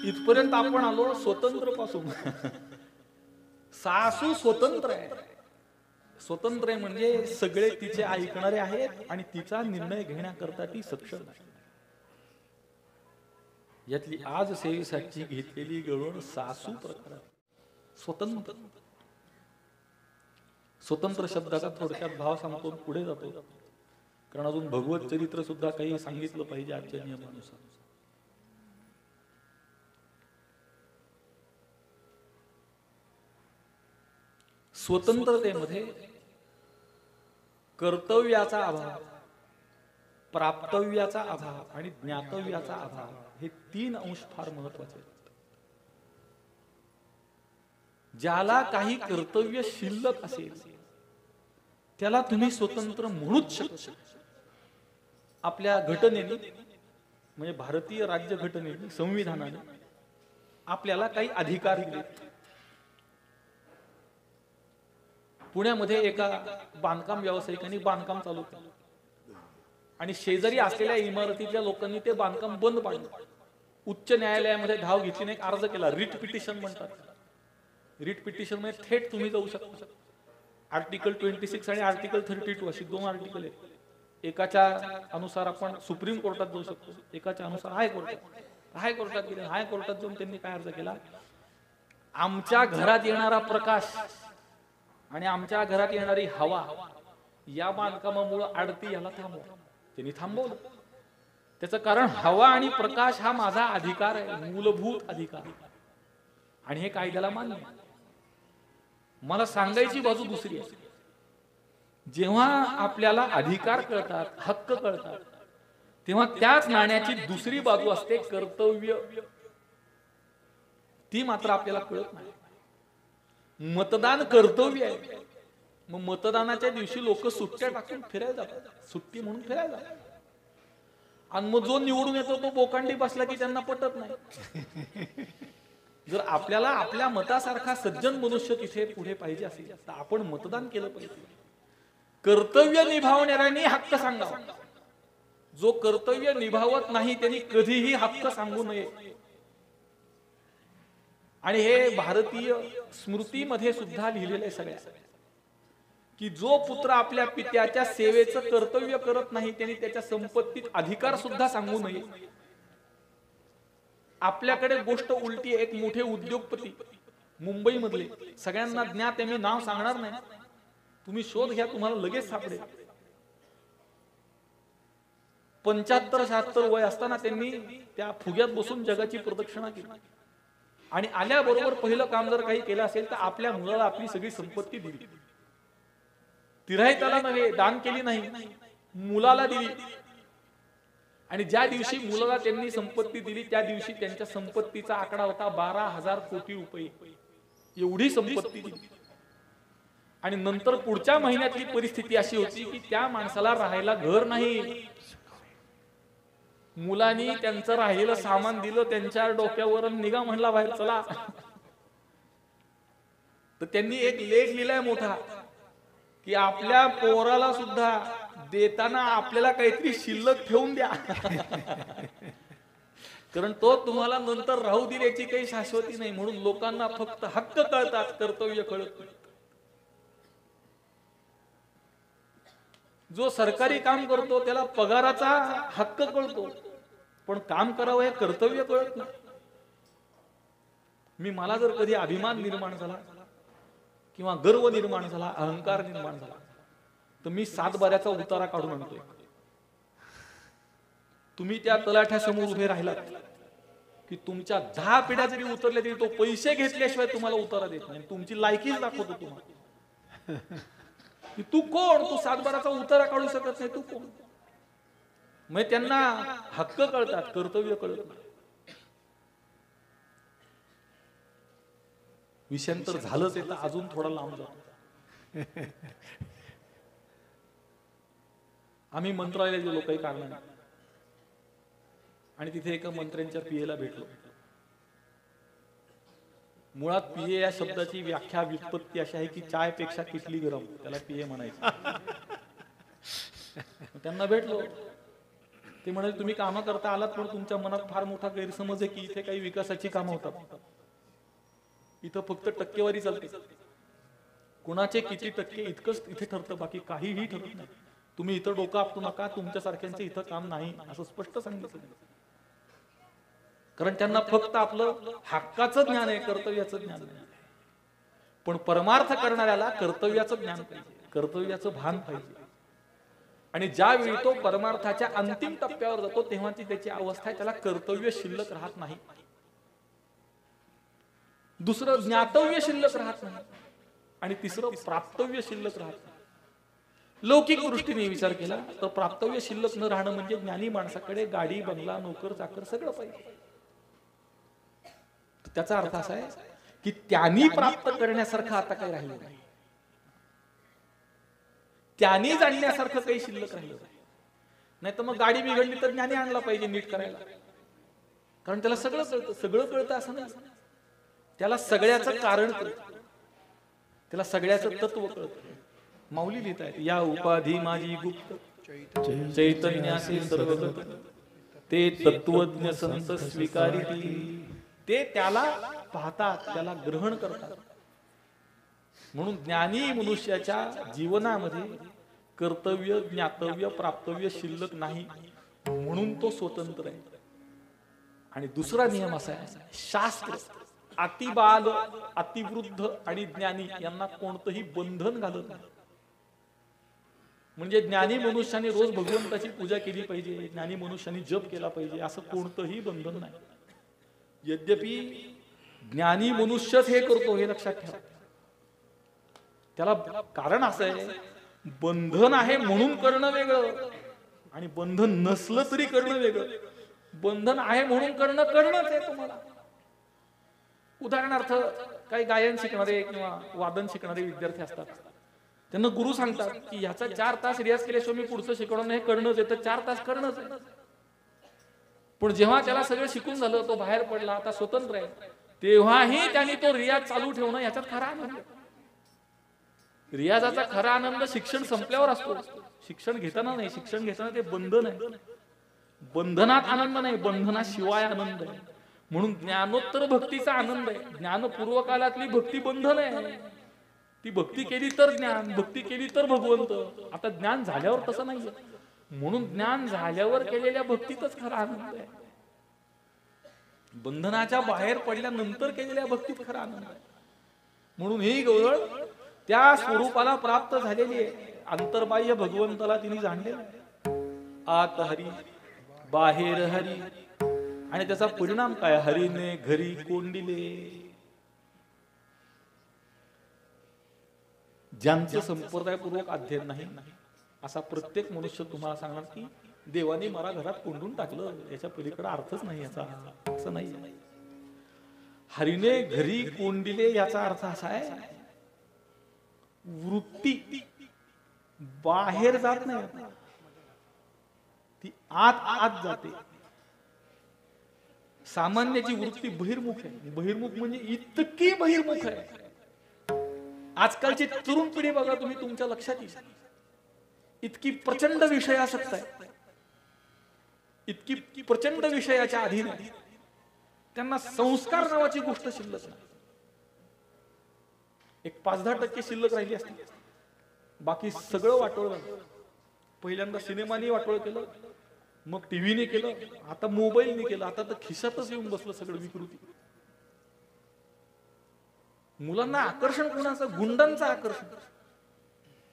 C: इथपर्यंत आपण आलो स्वतंत्र पासून. सासू स्वतंत्र आहे. स्वतंत्र आहे म्हणजे सगळे तिचे ऐकणारे आहेत आणि तिचा निर्णय घेण्याकरता ती सक्षम आहे. यातली आज सेवेसाठी घेतलेली गवळ सासू प्रकार स्वतंत्र. स्वतंत्र शब्दाचा थोडक्यात भाव सांगतो पुढे जातो, कारण अजून भगवत चरित्र सुद्धा काही सांगितलं पाहिजे आजच्या नियमानुसार. स्वतंत्रतेमध्ये कर्तव्याचा अभाव, प्राप्तव्याचा अभाव आणि ज्ञातव्याचा अभाव हे 3 अंश फार महत्वाचे आहेत. ज्याला काही कर्तव्य शिल्लक असेल त्याला तुम्ही स्वतंत्र म्हणूच शकता. आपल्या घटनेने म्हणजे भारतीय राज्य घटनेने, संविधानाने आपल्याला काही अधिकार दिले. पुण्यामध्ये एका बांधकाम व्यावसायिकांनी बांधकाम चालू केलं आणि शेजारी असलेल्या इमारतीतल्या लोकांनी ते बांधकाम बंद पाडलं. उच्च न्यायालयामध्ये धाव घेतली, एक अर्ज केला, रिट पिटिशन म्हणतात. रिट पिटिशन मध्ये थेट तुम्ही जाऊ शकता. आर्टिकल 26 आणि आर्टिकल 32 अशी 2 आर्टिकल आहेत. एकाच्या अनुसार आपण सुप्रीम कोर्टात जाऊ शकतो, एकाच्या अनुसार हायकोर्टात गेले. हायकोर्टात जाऊन त्यांनी काय अर्ज केला, आमच्या घरात येणारा प्रकाश आणि आमच्या घरात येणारी हवा या बांधकामामुळे अडती, याला थांबवा. त्यांनी थांबवलं. त्याचं कारण हवा आणि प्रकाश हा माझा अधिकार आहे, मूलभूत अधिकार, आणि हे कायद्याला मान्य आहे. मला सांगायची बाजू दुसरी आहे. जेव्हा आपल्याला अधिकार कळतात, हक्क कळतात, तेव्हा त्याच नाण्याची दुसरी बाजू असते, कर्तव्य. ती मात्र आपल्याला कळत नाही. मतदान कर्तव्य आहे. मग मतदानाच्या दिवशी लोक सुट्ट्या टाकून फिरायला जातात, सुट्टी म्हणून फिरायला जातात. आणि मग जो निवडून येतो तो बोकांडी बसला की त्यांना पटत नाही. जर आपल्याला आपल्या मतासारखा सज्जन मनुष्य तिथे पुढे पाहिजे असेल तर आपण मतदान केलं पाहिजे. कर्तव्य निभावणाऱ्यांनी हक्क सांगावा. जो कर्तव्य निभावत नाही त्यांनी कधीही हक्क सांगू नये. आणि हे भारतीय स्मृतीमध्ये सुद्धा लिहिलेलं आहे सगळ्या, की जो पुत्र आपल्या पित्याच्या सेवेचं कर्तव्य करत नाही त्यांनी त्याच्या संपत्तीत अधिकार सुद्धा सांगू नये. आपल्याकडे गोष्ट उलटी, एक मोठे उद्योगपती मुंबई मधले सगळ्यांना ज्ञात आहे, मी नाव सांगणार नाही, तुम्ही शोध घ्या, तुम्हाला लगेच सापडेल. 75-76 वय असताना त्यांनी त्या फुग्यात बसून जगाची प्रदक्षिणा केली. आणि आल्याबरोबर पहिलं काम जर काही केलं असेल तर आपल्या मुलाला आपली सगळी संपत्ती दिली. तिराहिताला नव्हे, दान केली नाही, मुलाला दिली. आणि ज्या दिवशी मुलाला त्यांनी संपत्ती दिली त्या दिवशी त्यांच्या संपत्तीचा आकडा होता 12,000 कोटी रुपये. एवढी संपत्ती दिली. आणि नंतर पुढच्या महिन्यातली परिस्थिती अशी होती की त्या माणसाला राहायला घर नाही. मुलांनी त्यांचं राहिलेलं सामान दिलं, त्यांच्या डोक्यावर निघा म्हणला बाहेर चला. तर त्यांनी एक लेख लिहिलाय मोठा की आपल्या पोराला सुद्धा देताना आपल्याला काहीतरी शिल्लक ठेवून द्या. कारण तो तुम्हाला नंतर राहू दिल याची काही शाश्वती नाही. म्हणून लोकांना फक्त हक्क कळतात, कर्तव्य कळत नाही. जो सरकारी काम करतो त्याला पगाराचा हक्क कळतो, पण काम करावं हे कर्तव्य कळत नाही. मला जर कधी अभिमान निर्माण झाला किंवा गर्व निर्माण झाला, अहंकार निर्माण झाला, तर मी 7 बाऱ्याचा उतारा काढून आणतोय. तुम्ही त्या तलाठ्यासमोर उभे राहिलात की तुमच्या 10 पिढ्या जरी उतरल्या तरी तो पैसे घेतल्याशिवाय तुम्हाला उतारा देत नाही. तुमची लायकीच दाखवतो तुम्हाला की तू कोण, तू 7 बाराचा उतारा काढू शकत नाही, तू कोण. मग त्यांना हक्क कळतात, कर्तव्य कळत नाही. विषयांतर झालंच आहे तर अजून थोडा लांब जातो. आम्ही मंत्रालयात गेलो काही कारणाने आणि तिथे एका मंत्र्यांच्या पीएला भेटलो. मुळात पीए या शब्दाची व्याख्या व्युत्पत्ती अशी आहे की चाय पेक्षा किटली गरम, त्याला पीए म्हणायचं. त्यांना भेटलो. ते म्हणाले तुम्ही कामं करता आलात पण तुमच्या मनात फार मोठा गैरसमज आहे की इथे काही विकासाची कामं होतात. इथं फक्त टक्केवारी चालते, कुणाचे किती टक्के इतकंच इथे ठरतं, बाकी काहीही ठरत नाही. तुम्ही इथं डोकं आपटू नका, तुमच्या सारख्यांचे इथं काम नाही असं स्पष्ट सांगितलं. कारण त्यांना फक्त आपलं हक्काचं ज्ञान आहे, कर्तव्याचं ज्ञान नाही. पण परमार्थ करणाऱ्याला कर्तव्याचं ज्ञान पाहिजे, कर्तव्याचं भान पाहिजे. आणि ज्यावेळी तो परमार्थाच्या अंतिम टप्प्यावर जातो तेव्हाची त्याची अवस्था आहे, त्याला कर्तव्य शिल्लक राहत नाही, दुसरं ज्ञातव्य शिल्लक राहत नाही, आणि तिसरं प्राप्तव्य शिल्लक राहत नाही. लौकिक दृष्टीने विचार केला तर प्राप्तव्य शिल्लक न राहणं म्हणजे ज्ञानी माणसाकडे गाडी, बंगला, नोकर, चाकर सगळं पाहिजे. त्याचा अर्थ असा आहे की त्यांनी प्राप्त करण्यासारखं आता काही राहिलं नाही, त्यांनी जाणण्यासारखं काही शिल्लक राहिलं नाही. तर मग गाडी बिघडली तर ज्ञानी आणला पाहिजे नीट करायला, कारण त्याला सगळं कळतं. सगळं कळतं असं नाही, त्याला सगळ्याचं कारण कळतं, त्याला सगळ्याचं तत्व कळतं. माऊली लिहित आहेत, या उपाधी माझी गुप्त चैतन्यासी सर्वगत, ते तत्वज्ञ संत स्वीकारिती. ते त्याला पाहतात, त्याला ग्रहण करतात. म्हणून ज्ञानी मनुष्याच्या जीवनामध्ये कर्तव्य, ज्ञातव्य, प्राप्तव्य शिल्लक नाही, म्हणून तो स्वतंत्र आहे. आणि दुसरा नियम असा आहे, शास्त्र अतिबाल, अतिवृद्ध आणि ज्ञानी यांना कोणतंही बंधन घालत नाही. म्हणजे ज्ञानी मनुष्याने रोज भगवंताची पूजा केली पाहिजे, ज्ञानी मनुष्याने जप केला पाहिजे असं कोणतंही बंधन नाही. यद्यपि ज्ञानी मनुष्यच हे करतो हे लक्षात ठेवा. त्याला कारण असं आहे, बंधन आहे म्हणून करणं वेगळं आणि बंधन नसलं तरी करणं वेगळं. बंधन आहे म्हणून करणंच आहे तुम्हाला. उदाहरणार्थ काही गायन शिकणारे किंवा वादन शिकणारे विद्यार्थी असतात, त्यांना गुरु सांगतात की ह्याचा 4 तास रियाज केल्याशिवाय मी पुढचं शिकवणार नाही, करणंच आहे. तर 4 तास करणंच आहे. पण जेव्हा त्याला सगळं शिकून झालं, तो बाहेर पडला, आता स्वतंत्र आहे, तेव्हाही त्यांनी तो रियाज चालू ठेवणं याच्यात खरा आनंद. रियाजाचा खरा आनंद शिक्षण संपल्यावर असतो, शिक्षण घेताना नाही. शिक्षण घेताना ते बंधन आहे, बंधनात आनंद नाही, बंधनाशिवाय आनंद आहे. म्हणून ज्ञानोत्तर भक्तीचा आनंद आहे. ज्ञानपूर्व कालातली भक्ती बंधन आहे. ती भक्ती केली तर ज्ञान, भक्ती केली तर भगवंत. आता ज्ञान झाल्यावर तसं नाहीये. म्हणून ज्ञान झाल्यावर केलेल्या भक्तीतच खरा आनंद आहे. बंधनाच्या बाहेर पडल्यानंतर केलेल्या भक्तीत खरा आनंद आहे. म्हणून ही गवळ त्या स्वरूपाला प्राप्त झालेली आहे. अंतर्बाह्य भगवंताला तिने जाणले. आत हरी बाहेर हरी. आणि त्याचा परिणाम काय? हरीने घरी कोंडिले. ज्यांचं संप्रदायपूर्वक अध्ययन नाही असा प्रत्येक मनुष्य तुम्हाला सांगणार की देवाने मला घरात कोंडून टाकलं, याच्या पलीकडे अर्थच नाही याचा. असं नाही. हरीने घरी कोंडिले याचा अर्थ असा आहे, वृत्ती बाहेर जात नाही, ती आत आत जाते. सामान्याची वृत्ती बहिर्मुख आहे. बहिर्मुख म्हणजे इतकी बहिर्मुख आहे. आजकालची तरुण पिढी बघा तुम्ही, तुमच्या लक्षात येईल, इतकी प्रचंड विषयासक्त आहे, इतकी प्रचंड विषयाच्या अधीन आहे, त्यांना संस्कार नावाची गोष्ट शिल्लक नाही. एक 5-10% शिल्लक राहिली असते, बाकी सगळं वाटोळ. पहिल्यांदा सिनेमाने वाटोळ केलं, मग टीव्हीने केलं, आता मोबाईलने केलं, आता तर खिशातच येऊन बसलं सगळं विकृती. मुलांना आकर्षण कोणाचं? गुंडांचं आकर्षण.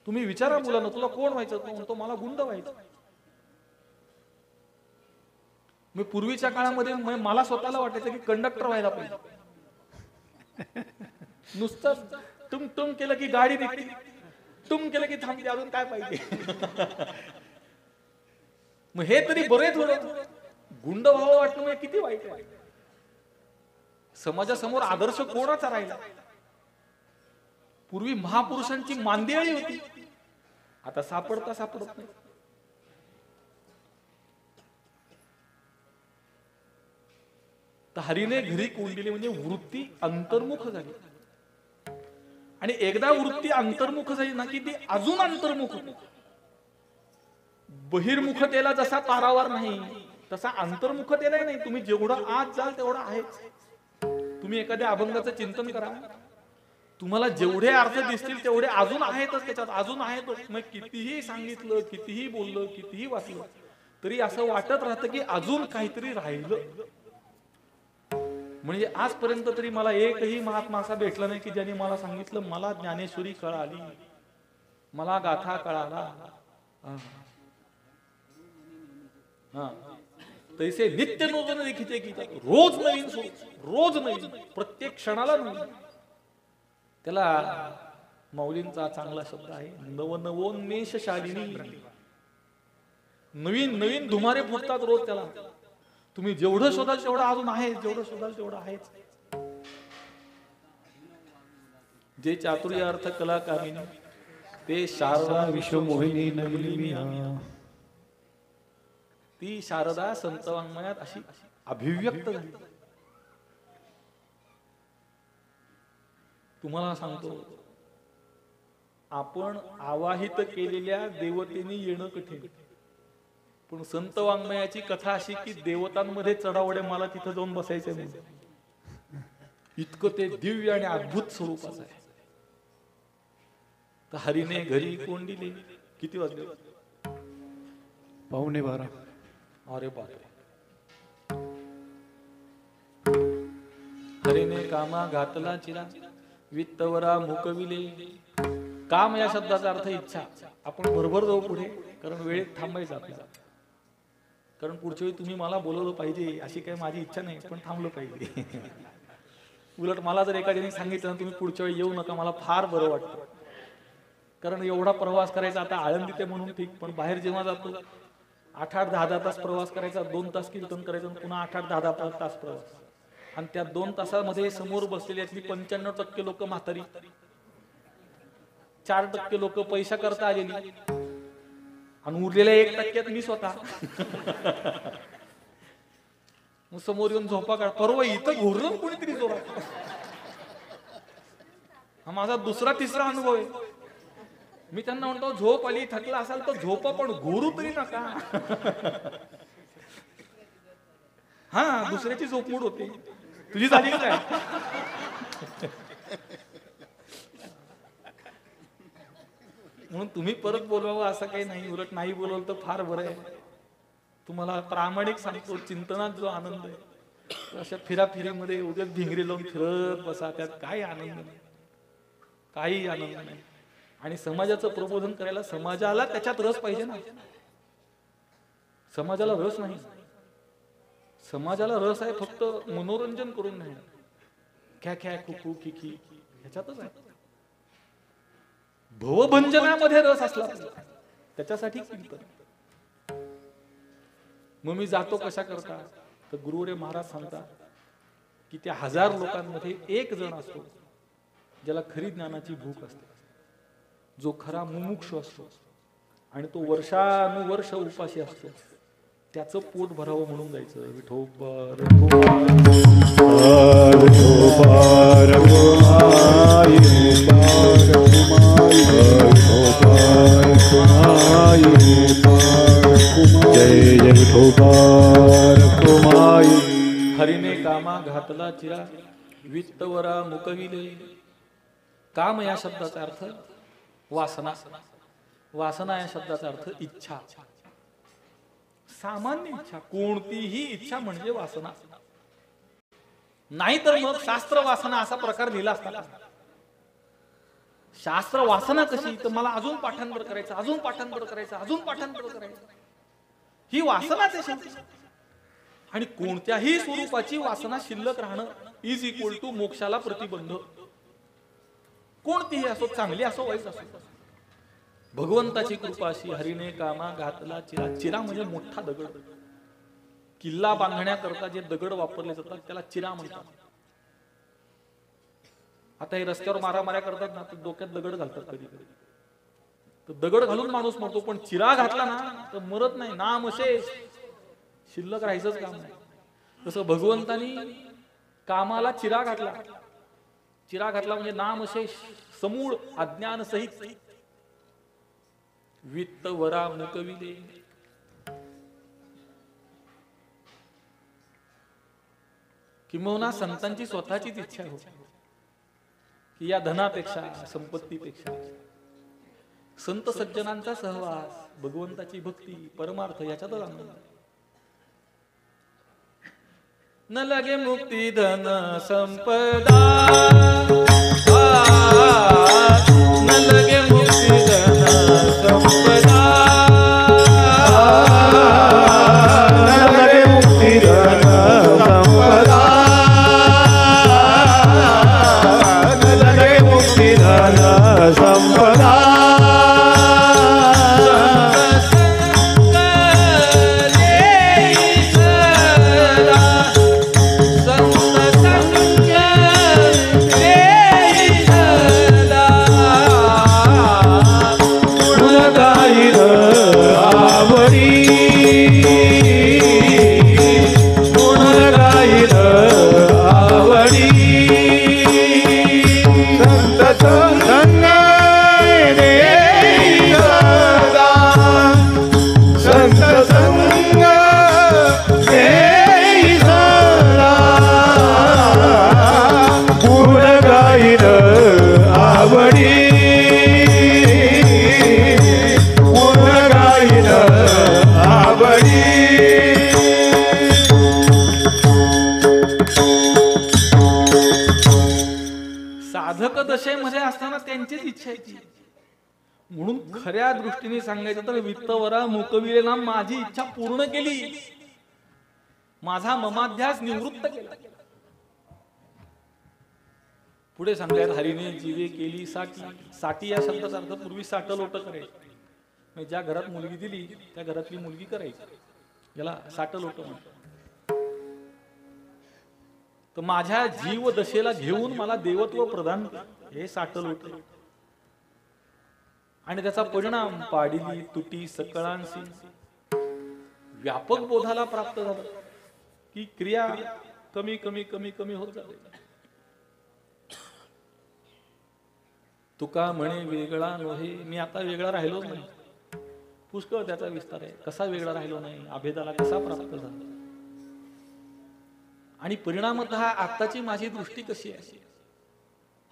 C: तुम्ही विचारा मुलांना, तुला कोण व्हायचं? तो म्हणतो मला गुंड व्हायचं. मी पूर्वीच्या काळामध्ये मला स्वतःला वाटायचं की कंडक्टर व्हायला पाहिजे. नुसतं टुम टुम केलं की गाडी निघते, टुम केलं की थांबते, अजून काय पाहिजे? मग हे तरी बरे थोडं. गुंड व्हावं वाटणं म्हणजे किती वाईट आहे. समाजासमोर आदर्श कोणाचा राहिला? पूर्वी महापुरुषांची मांदियाळी होती, आता सापडत नाही. तर हरीने घरी कोंडिले म्हणजे वृत्ती अंतर्मुख झाली. आणि एकदा वृत्ती अंतर्मुख झाली ना की ती अजून अंतर्मुख होते. बहिर्मुखतेला जसा पारावार नाही तसा अंतर्मुखतेला नाही. तुम्ही जेवढं आत जाल तेवढं आहेच. तुम्ही एखाद्या अभंगाचं चिंतन करा, तुम्हाला जेवढे अर्थ दिसतील तेवढे अजून आहेतच त्याच्यात, अजून आहेतच. मग कितीही सांगितलं, कितीही बोललं, कितीही वाचलं तरी असं वाटत राहतं की अजून काहीतरी राहिलं. म्हणजे आजपर्यंत तरी मला एकही महात्मा असा भेटला नाही की ज्याने मला सांगितलं मला ज्ञानेश्वरी कळाली, मला गाथा कळाला. तैसे नित्य नूतन लिखिते गीता. रोज नवीन स्वरूप, रोज नवीन, प्रत्येक क्षणाला नवीन. त्याला माऊलींचा चांगला शब्द आहे, नवनवोन्मेषशालिनी. नवीन नवीन धुमारे फुटतात रोज त्याला. तुम्ही जेवढं शोधाल तेवढं अजून आहे, जेवढं शोधाल तेवढं आहेच. जे चातुर्य अर्थ कला कामिनी ते शारदा
B: विश्वमोहिनी नवलिनी.
C: ती शारदा संतवाङ्मयात अशी अभिव्यक्त झाली. तुम्हाला सांगतो, आपण आवाहित केलेल्या देवतेने येणं कठीण, पण संत वाङ्मयाची कथा अशी की देवतांमध्ये चढावडे मला तिथं जाऊन बसायचं नाही, इतकं ते दिव्य आणि अद्भुत स्वरूपाचं आहे. तर हरीने घरी कोंडिले. किती वाजले?
B: 11:15.
C: अरे बापरे. हरीने कामा घातला चिरा, वित्तवरा मुकविले. काम या शब्दाचा अर्थ इच्छा. आपण बरोबर जाऊ पुढे, कारण वेळेत थांबायचं आपल्याला. कारण पुढच्या वेळी तुम्ही मला बोलवलं पाहिजे अशी काही माझी इच्छा नाही, पण थांबलं पाहिजे. उलट मला जर एखाद्याने सांगितलं तुम्ही पुढच्या वेळी येऊ नका, मला फार बरं वाटतं. कारण एवढा प्रवास करायचा, आता आळंदी ते म्हणून ठीक, पण बाहेर जेव्हा जातो 8-8, 10-10 तास प्रवास करायचा, 2 तास कीर्तन करायचं, पुन्हा 8-8, 10-10 तास प्रवास. आणि त्या 2 तासामध्ये समोर बसलेली असली 95% लोक म्हातारी, 4% लोक पैसा करता आलेली, आणि उरलेल्या 1% मी स्वतः. मग समोर येऊन झोपा काढ. परवा इथं घोरलं कोणीतरी जोरात. हा माझा दुसरा तिसरा अनुभव आहे. मी त्यांना म्हणतो झोप आली, थकला असाल तर झोपा, पण घोरू तरी नका. हा, दुसऱ्याची झोपमोड होते. तुझी झाली काय? म्हणून तुम्ही परत बोलवावं असं काही नाही, उलट नाही बोलवलं तर फार बरं आहे. तुम्हाला प्रामाणिक सांगतो, चिंतनात जो आनंद आहे, अशा फिराफिरीमध्ये उद्या भिंगरी लावून फिरत बसा, त्यात काय आनंद नाही. काही आनंद नाही. आणि समाजाचं प्रबोधन करायला समाजाला त्याच्यात रस पाहिजे ना. समाजाला रस नाही. समाजाला रस आहे फक्त मनोरंजन करून नाही. ख्या ख्या खुखू खिखी ह्याच्यातच आहे. भवभंजनामध्ये रस असला त्याच्यासाठी कीर्तन. मग मी जातो कशा करता, तर गुरुवरे महाराज सांगतात की त्या 1000 लोकांमध्ये एक जण असतो ज्याला खरी ज्ञानाची भूक असते, जो खरा मुमुक्षु असतो आणि तो वर्षानुवर्ष उपाशी असतो. त्याचं पोट भरावं म्हणून जायचं. विठोबर
B: जय जय विठोबार कुमाई.
C: हरिने कामा घातला चिरा, वित्तवरा मुकविले. काम या शब्दाचा अर्थ वासना. वासना या शब्दाचा अर्थ इच्छा. सामान्य इच्छा, कोणतीही इच्छा म्हणजे वासना. नाहीतर मग शास्त्र वासना असा प्रकार लिहिला असता. शास्त्र वासना कशी, तर मला अजून पाठांतर करायचं, अजून पाठांतर करायचं, अजून पाठांतर करायचं, ही वासनाच आहे शेवटी. आणि कोणत्याही स्वरूपाची वासना शिल्लक राहणं इज इक्वल टू मोक्षाला प्रतिबंध. कोणतीही असो, चांगली असो वाईट असो. भगवंताची कृपा अशी. हरिने कामा घातला चिरा. चिरा म्हणजे मोठा दगड. किल्ला बांधण्याकरता जे दगड वापरले जातात त्याला चिरा म्हणतात. आता हे रस्त्यावर मारामाऱ्या करतात ना, तर डोक्यात दगड घालतात कधी कधी. तर दगड घालून माणूस मरतो, पण चिरा घातला ना तर मरत नाही. नाम असे शिल्लक राहायचंच काम नाही. तसं भगवंतानी कामाला चिरा घातला. चिरा घातला म्हणजे नाम असे समूळ अज्ञान सहित. वित्त वरा मुकविले. किंबहुना संतांची स्वतःचीच इच्छा होती की या धनापेक्षा, संपत्तीपेक्षा संत सज्जनांचा सहवास, भगवंताची भक्ती, परमार्थ याच्यातच आनंद. न लगे मुक्ती धन संपदा, न लगे मुक्ती धन संपदा,
B: न लगे मुक्ती धन संपदा, न लगे मुक्ती धन संपदा.
C: दशेमध्ये असताना त्यांचीच इच्छा आहे. म्हणून खऱ्या दृष्टीने सांगायचं तर वित्तवरा मुकविले ना, माझी इच्छा पूर्ण केली, माझा ममाध्यास निवृत्त केला. पुढे सांगतात हरीने जीवे केली साठी. साठी या शब्दाचा अर्थ पूर्वी साठ लोट करायचे. ज्या घरात मुलगी दिली त्या घरातली मुलगी करायची, याला साठ लोट म्हणतात. तर माझ्या जीव दशेला घेऊन मला देवत्व प्रदान हे 60 लोट. आणि त्याचा परिणाम पाडिली तुटी सकळांसी. व्यापक बोधाला प्राप्त झालं की क्रिया कमी कमी कमी कमी होत जाते. तुका म्हणे वेगळा नव्हे, मी आता वेगळा राहिलो नाही. पुष्कळ त्याचा विस्तार आहे. कसा वेगळा राहिलो नाही, अभेदाला कसा प्राप्त झाला. आणि परिणामतः आत्ताची माझी दृष्टी कशी आहे.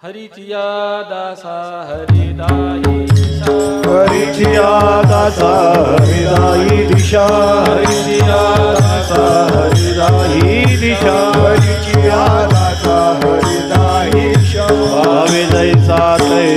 C: हरिचिया दासा हरिदाई दिशा,
B: हरिचिया दासा हरिदाई दिशा, हरिचिया दासा हरिदाई दिशा, हरिचिया दासा हरिदाई दिशा. भावे जैसा तैसा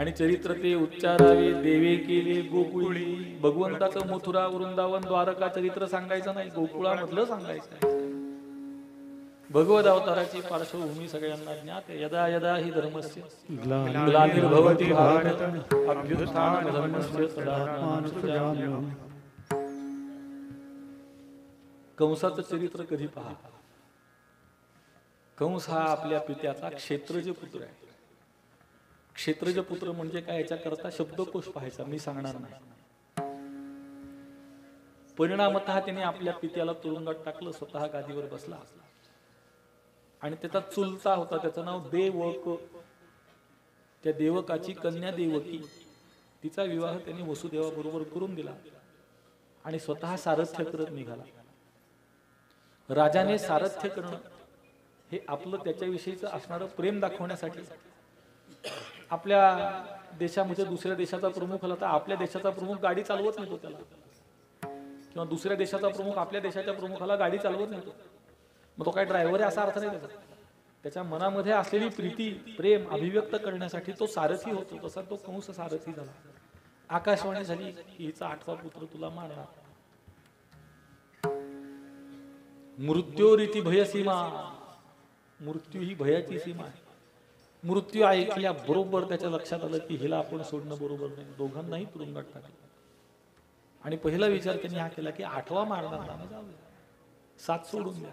C: आणि चरित्र ते उच्चारावे देवे केले गोकुळी. भगवंताचं मथुरा वृंदावन द्वारका चरित्र सांगायचं नाही, गोकुळामधलं सांगायचं. भगवद अवताराची पार्श्वभूमी सगळ्यांना ज्ञात आहे. यदा यदा हि धर्मस्य ग्लानिर्भवति भारत अभ्युत्थानं धर्मस्य तदात्मानं सृजाम्यहम्. कंसाचं चरित्र कधी पहा. कंस हा आपल्या पित्याचा क्षेत्रज पुत्र आहे. क्षेत्रज पुत्र म्हणजे काय, याच्याकरता शब्दकोश पाहायचा, मी सांगणार नाही. परिणामतः त्याने आपल्या पित्याला तुरुंगात टाकलं, स्वतः गादीवर बसला. आणि त्याचा चुलता होता, त्याचं नाव देवक. त्या देवकाची कन्या देवकी, तिचा विवाह त्याने वसुदेवाबरोबर करून दिला आणि स्वतः सारथ्य करत निघाला. राजाने सारथ्य करणं हे आपलं त्याच्याविषयीचं असणारं प्रेम दाखवण्यासाठी. आपल्या देशामध्ये दुसऱ्या देशाचा प्रमुख आला तर आपल्या देशाचा प्रमुख गाडी चालवत नव्हतो त्याला, किंवा दुसऱ्या देशाचा प्रमुख आपल्या देशाच्या प्रमुखाला गाडी चालवत नव्हतो. मग तो काय ड्रायव्हर आहे असा अर्थ नाही त्याचा. त्याच्या मनामध्ये असलेली प्रीती प्रेम अभिव्यक्त करण्यासाठी तो सारथी होतो. तसा तो कंस सारथी झाला. आकाशवाणी झाली की हिचा 8वा पुत्र तुला मारणार. मृत्योरिती भयसीमा, मृत्यू ही भयाची सीमा आहे. मृत्यू ऐकल्या बरोबर त्याच्या लक्षात आलं की हिला आपण सोडणं बरोबर नाही. दोघांनाही तुरुंगात टाकलं. आणि पहिला विचार त्यांनी हा केला की 8वा मारणार ना, जाऊ द्या, 7 सोडून द्या.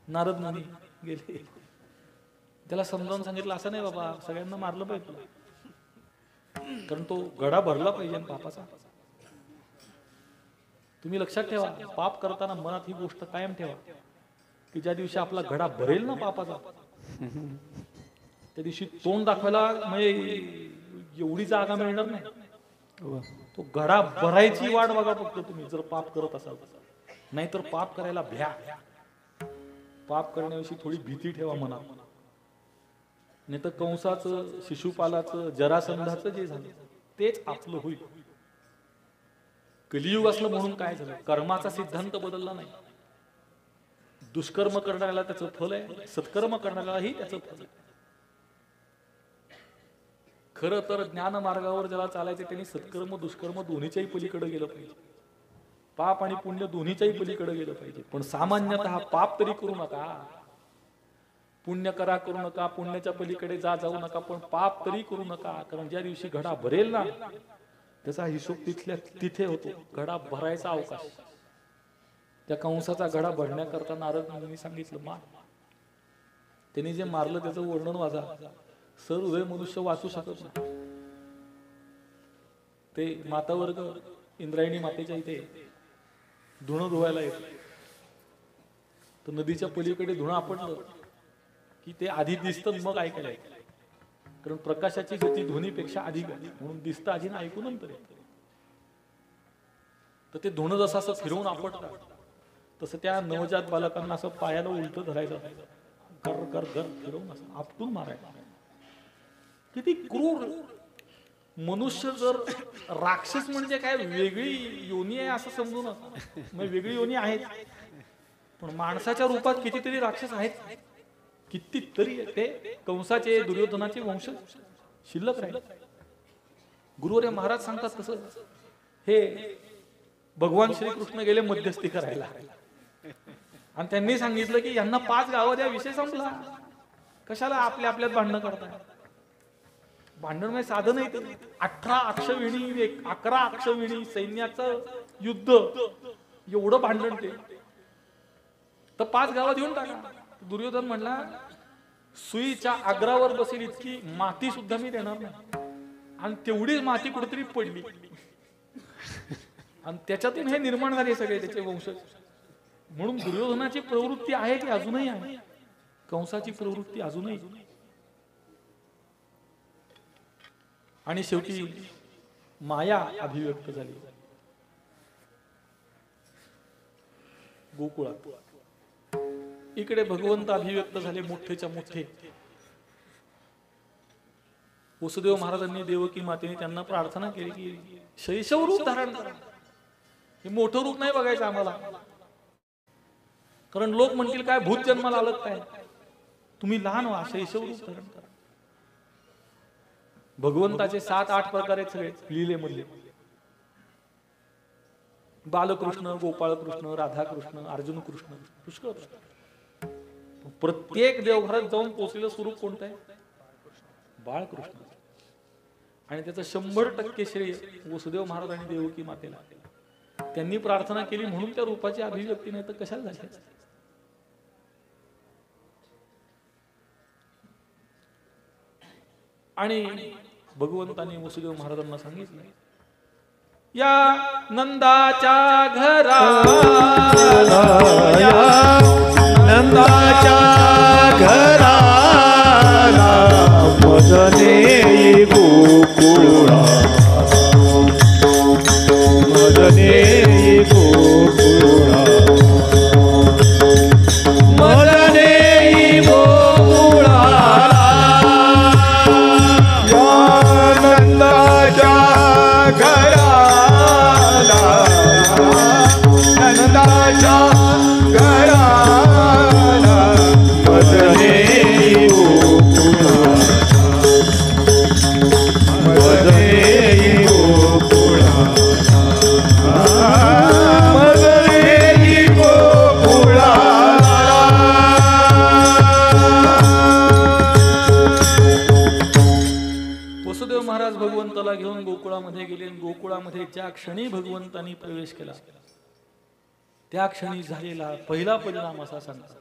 C: नारद मुनी गेले, त्याला समजावून सांगितलं असं नाही बाबा, सगळ्यांना मारलं पाहिजे तुला, कारण तो गडा भरला पाहिजे पापाचा. तुम्ही लक्षात ठेवा, पाप करताना मनात ही गोष्ट कायम ठेवा की ज्या दिवशी आपला घडा भरेल ना पापाचा, त्या दिवशी तोंड दाखवायला म्हणजे एवढी जागा मिळणार नाही. तो घडा भरायची वाट बघा फक्त तुम्ही, जर पाप करत असाल. नाहीतर पाप करायला भ्या. पाप करण्याविषयी थोडी भीती ठेवा मनात. नाही तर कंसाचं, शिशुपालाचं, जरासंधाचं जे झालं तेच आपलं होईल. कलियुग असलं म्हणून काय झालं, कर्माचा सिद्धांत बदलला नाही. दुष्कर्म करणाऱ्याला त्याचं फल आहे, सत्कर्म करणाऱ्यालाही त्याचं फल आहे. खरं तर ज्ञान मार्गावर ज्याला चालायचे त्यांनी सत्कर्म दुष्कर्म दोन्हीच्याही पलीकडे गेलं पाहिजे. पाप आणि पुण्य दोन्हीच्याही पलीकडे गेलं पाहिजे. पण सामान्यतः पाप तरी करू नका, पुण्य करू नका, पुण्याच्या पलीकडे जाऊ नका, पण पाप तरी करू नका. कारण ज्या दिवशी घडा भरेल ना, त्याचा हिशोब तिथे होतो. घडा भरायचा अवकाश. त्या कंसाचा घडा भरण्याकरता नारद मुनींनी सांगितलं मार. त्यांनी जे मारलं त्याचं वर्णन वाचा. सहृदय मनुष्य वाचू शकत नाही. ते माता वर्ग इंद्रायणी मातेच्या इथे धुणं धुवायला येत, तर नदीच्या पलीकडे धुणं आपटलं की ते आधी दिसतं मग ऐकायला येतं. कारण प्रकाशाची गती ध्वनीपेक्षा अधिक आहे, म्हणून दिसतं आधी ना ऐकू नंतर येतं. तर ते धुणं जसं असं फिरवून आपटतात, तसं त्या नवजात बालकांना असं पायाला उलट धरायचं, गर गर गर फिरवून असं आपटून मारायचं. किती क्रूर. मनुष्य जर राक्षस म्हणजे काय वेगळी योनी आहे असं समजू नका. म्हणजे वेगळी योनी आहेत, पण माणसाच्या रूपात कितीतरी राक्षस आहेत. कितीतरी ते कंसाचे, दुर्योधनाचे वंश शिल्लक राहिले. गुरुवर्य महाराज सांगतात कसं, हे भगवान श्रीकृष्ण गेले मध्यस्थी करायला आणि त्यांनी सांगितलं की यांना 5 गावं द्या, विषय संपला. कशाला आपल्यात भांडणं करताय. भांडण म्हणजे साधन आहे. 18 अक्षविणी, 11 अक्षविणी सैन्याचं युद्ध, एवढं भांडण ते. तर 5 गावं देऊन टाका. दुर्योधन म्हणला सुईच्या अग्रावर बसेल इतकी माती सुद्धा मी देणार नाही. आणि तेवढीच माती कुठेतरी पडली आणि त्याच्यातून हे निर्माण झाले सगळे त्याचे वंशज. म्हणून दुर्योधनाची प्रवृत्ती आहे ती अजूनही आहे, कंसाची प्रवृत्ती अजूनही. आणि शेवटी माया अभिव्यक्त झाली गोकुळात. इकडे भगवंत अभिव्यक्त झाले मोठेच्या मोठे. वसुदेव महाराजांनी देवकी मातेने त्यांना प्रार्थना केली की शैशव रूप धारण करा. हे मोठं रूप नाही बघायचं आम्हाला, कारण लोक म्हणतील काय भूत जन्माला आलं काय. तुम्ही लहान व्हा, शैशव रूप धारण करा. भगवंताचे 7-8 प्रकार आहेत सगळे लीलेमधले. बालकृष्ण, गोपाळकृष्ण, राधाकृष्ण, अर्जुन कृष्ण, पुष्कळ प्रकार. प्रत्येक देवघरात जाऊन पोचलेलं स्वरूप कोणतं आहे? बाळकृष्ण. आणि त्याचं 100% श्रेय वसुदेव महाराज आणि देवकी मातेला. त्यांनी प्रार्थना केली म्हणून त्या रूपाची अभिव्यक्ती, नाही तर कशाला झाली. आणि भगवंतांनी वसुदेव महाराजांना सांगितलं, या नंदाच्या घरा
B: नंदाच्या घराला मदने गोकुळा मदने गोकुळा मदने गोकुळा
A: या नंदाच्या घराला नंदाच्या घराला मदने गोकुळा मदने गोकुळा मदने गोकुळा.
C: वसुदेव महाराज भगवंताला घेऊन गोकुळामध्ये गेले. गोकुळामध्ये ज्या क्षणी भगवंतांनी प्रवेश केला त्या क्षणी झालेला पहिला परिणाम असा सांगतात,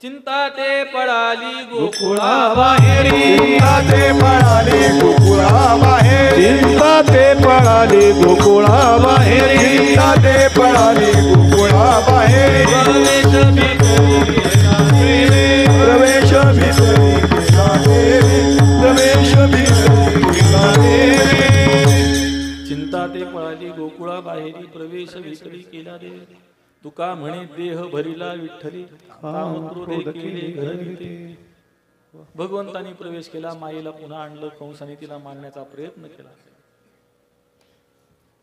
C: चिंता ते पळाली गोकुळा
B: बाहेरी
A: ते पळाली गोकुळा बाहेर
B: चिंता ते पळाली गोकुळा बाहेरी
A: ते पळाली गोकुळा बाहेर
C: प्रवेश भीतरी केला देवी.
A: प्रवेश भीतरी केला देवी.
C: चिंता ते पळाली गोकुळा बाहेरी प्रवेश भीतरी केला देवी. तुका म्हणे देह भरिला विठ्ठली कामक्रोधे केले घरविते. भगवंतानी प्रवेश केला, माईला पुन्हा आणलं, कंसाने तिला मारण्याचा प्रयत्न केला.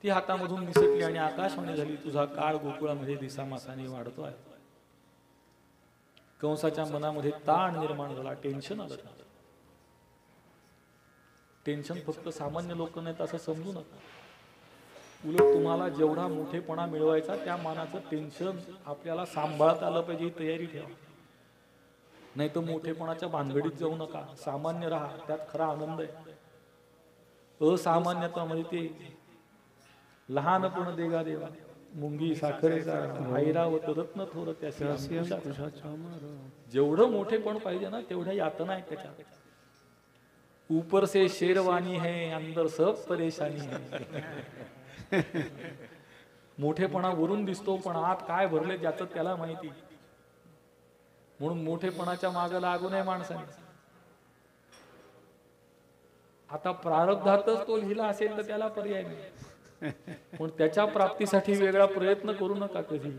C: ती हातामधून निसटली आणि आकाशवाणी झाली, तुझा काळ गोकुळामध्ये दिसामासाने वाढतोय. कंसाच्या मनामध्ये ताण निर्माण झाला, टेन्शन आलं. टेन्शन फक्त सामान्य लोक नाहीत असं समजू नका. उलट तुम्हाला जेवढा मोठेपणा मिळवायचा त्या मानाचं टेन्शन आपल्याला सांभाळता आलं पाहिजे, ही तयारी ठेवा. नाही तर मोठेपणाच्या भानगडीत जाऊ नका, सामान्य राहा, त्यात खरा आनंद आहे. असामान्यतामध्ये ते लहानपण देगा देवा मुंगी साखरेचा ऐरावत रत्न थोर त्याशी. जेवढं मोठेपण पाहिजे ना तेवढ्या यातना आहेत त्याच्या. ऊपर से शेरवानी है अंदर सब परेशानी है. मोठेपणा वरून दिसतो पण आत काय भरले ज्याचं त्याला माहिती. म्हणून मोठेपणाच्या मागे लागू नये माणसाने. आता प्रारब्धातच तो लिहिला असेल तर त्याला पर्याय नाही, पण त्याच्या प्राप्तीसाठी वेगळा प्रयत्न करू नका कधी.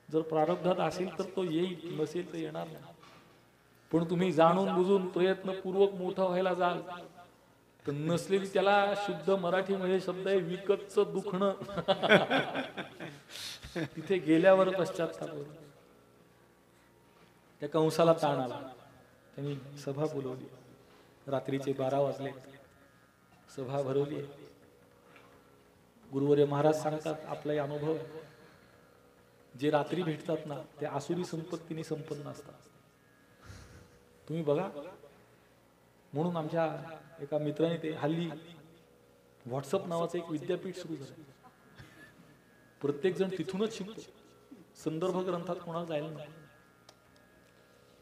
C: जर प्रारब्धात असेल तर तो येईल, नसेल तर येणार नाही. पण तुम्ही जाणून बुजून प्रयत्नपूर्वक मोठं व्हायला जाल तर नसलेली, त्याला शुद्ध मराठीमध्ये शब्द आहे विकतचं दुखणं. तिथे गेल्यावर पश्चात्ताप. त्या कंसाला ताण आला, त्यांनी सभा बोलवली. रात्रीचे 12 वाजले, सभा भरवली. गुरुवर्य महाराज सांगतात, आपलाही अनुभव, जे रात्री भेटतात ना ते आसुरी संपत्तीने संपन्न असतात. तुम्ही बघा. म्हणून आमच्या एका मित्राने ते हल्ली व्हॉट्सअप नावाचं एक विद्यापीठ सुरू झालं. प्रत्येक जण तिथूनच शिकतो, संदर्भ ग्रंथात कोणाला जायला नाही.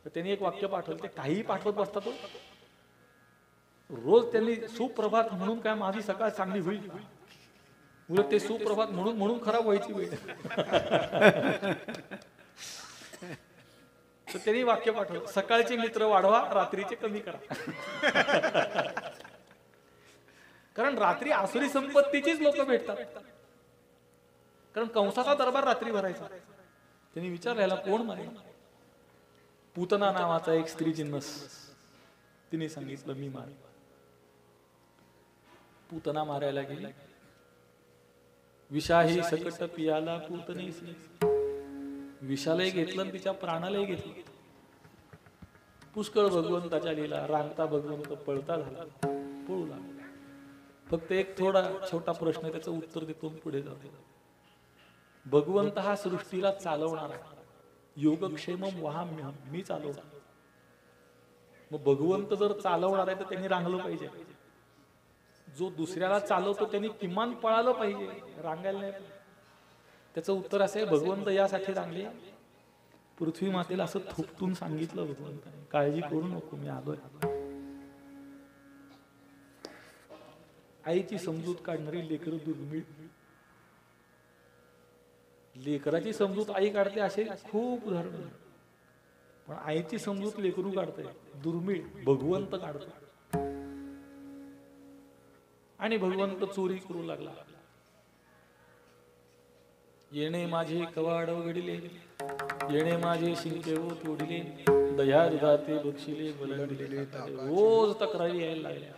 C: तर त्यांनी एक वाक्य पाठवलं, ते काहीही पाठवत बसतात. रोज त्यांनी सुप्रभात म्हणून काय माझी सकाळ चांगली होईल, उलट ते सुप्रभात म्हणून म्हणून खराब व्हायची वेळ. तर त्यांनी वाक्य पाठवलं, सकाळचे मित्र वाढवा, रात्रीचे कमी करा. कारण रात्री आसुरी संपत्तीचीच लोक भेटतात. कारण कंसाचा दरबार रात्री भरायचा. त्यांनी विचारलेला कोण मारेल. पूतना नावाचा एक स्त्री जिन्नस, तिने सांगितलं मी मार. पूतना मारायला गेली. विषाही सकट पियाला पूतनेस. विषालाही घेतलं आणि तिच्या प्राणालाही घेतलं. पुष्कळ भगवंताच्या लीला. रांगता भगवंत पळता झाला. पळू लागला. फक्त एक थोडा छोटा प्रश्न, त्याचं उत्तर देतो पुढे जातो. भगवंत हा सृष्टीला चालवणार आहे. योगक्षेमम वहाम्यहम, मी चालवणार. मग भगवंत जर चालवणार आहे तर त्यांनी रांगलं पाहिजे. जो दुसऱ्याला चालवतो त्यांनी किमान पळालं पाहिजे, रांगायला नाही. त्याचं उत्तर असं आहे, भगवंत यासाठी रांगले, पृथ्वी मातेला असं थोपटून सांगितलं भगवंताने, काळजी करू नको, मी आलोय. आईची समजूत काढणारी लेकरं दुर्मिळ. लेकराची समजूत आई काढते असे खूप उदाहरण, पण आईची समजूत लेकरू काढते दुर्मिळ, भगवंत काढतो. आणि भगवंत चोरी करू लागला. येणे माझे कवाड उघडिले, येणे माझे शिंके तोडिले, दया दुधाते बक्षिले बलंडिले. रोज तक्रारी यायला लागल्या.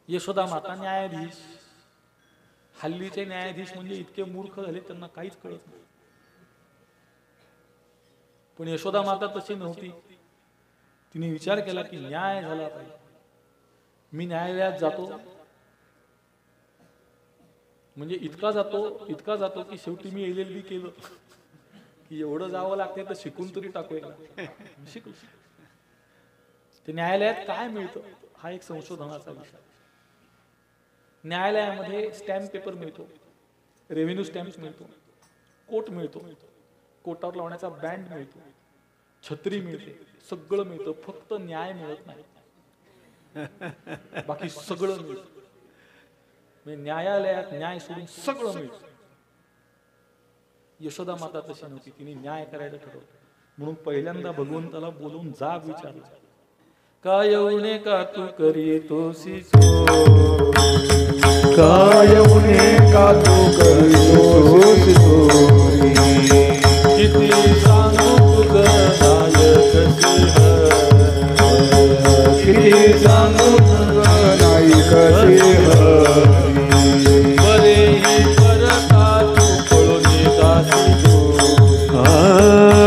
C: यशोदा माता न्यायाधीश, हल्लीचे न्यायाधीश म्हणजे इतके मूर्ख झाले त्यांना काहीच कळत नाही. पण यशोदा माता तशी नव्हती. तिने विचार केला की न्याय झाला पाहिजे. मी न्यायालयात जातो, म्हणजे इतका जातो की शेवटी मी LLB केलं की एवढं जावं लागते तर शिकून तरी टाकू. शिकलो. ते न्यायालयात काय मिळतं हा एक संशोधनाचा विषय. न्यायालयामध्ये स्टॅम्प पेपर मिळतो, रेव्हेन्यू स्टॅम्प मिळतो, कोट मिळतो, कोटावर लावण्याचा बँड मिळतो, छत्री मिळते, सगळं मिळतं. फक्त न्याय मिळत नाही, बाकी सगळं मिळतं. न्यायालयात न्याय सोडून सगळं मिळतं. यशोदा माता तशी नव्हती. तिने न्याय करायला ठरवलं. म्हणून पहिल्यांदा भगवंताला बोलून जाब विचारला, काय उणे का तू करीतोसी चोरी,
A: काय उणे का तू करीतोसी चोरी,
C: किती सांगू तुझ नायक
A: किती सांगू तुझ नायक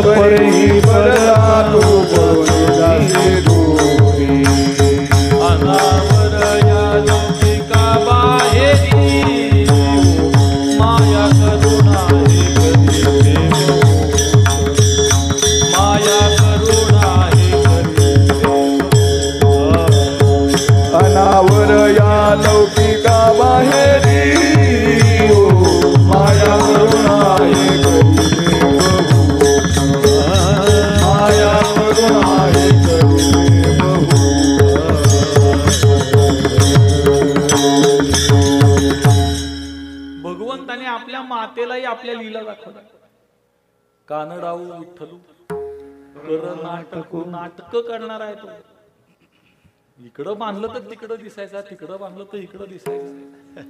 A: परेही परदा तू पळून जासी दूरी,
C: अनावर या लौकिका बाहेरी, माया करुणा हे कधी माया करुणा हे कधी.
A: अनावर या लौकिका बाहेरी, माया करुणा हे कधी माया करुणा हे कधी
C: भगवंताने आपल्या मातेलाही आपल्या लीला दाखवल्या. कानडाऊ विठ्ठलू कर नाटक करणार आहे तो. इकडं बांधलं तर तिकडं दिसायचा, तिकडं बांधलं तर इकडं दिसायचं.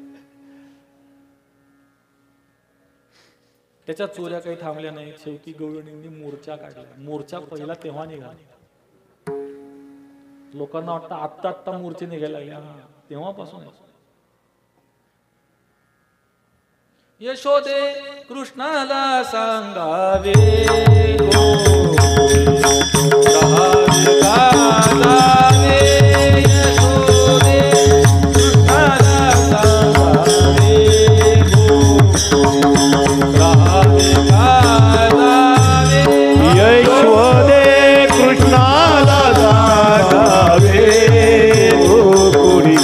C: त्याच्या चोऱ्या काही थांबल्या नाही. शेवटी गवळणींनी मोर्चा काढला. मोर्चा पहिला तेव्हा निघाला. लोकांना वाटतं आत्ता मोर्चे निघायला लागले, तेव्हापासून. यशोदे कृष्णाला सांगावे गो, यशोदे कृष्णाला सांगावे गो,
B: यशोदे कृष्णाला सांगावे गोकुळी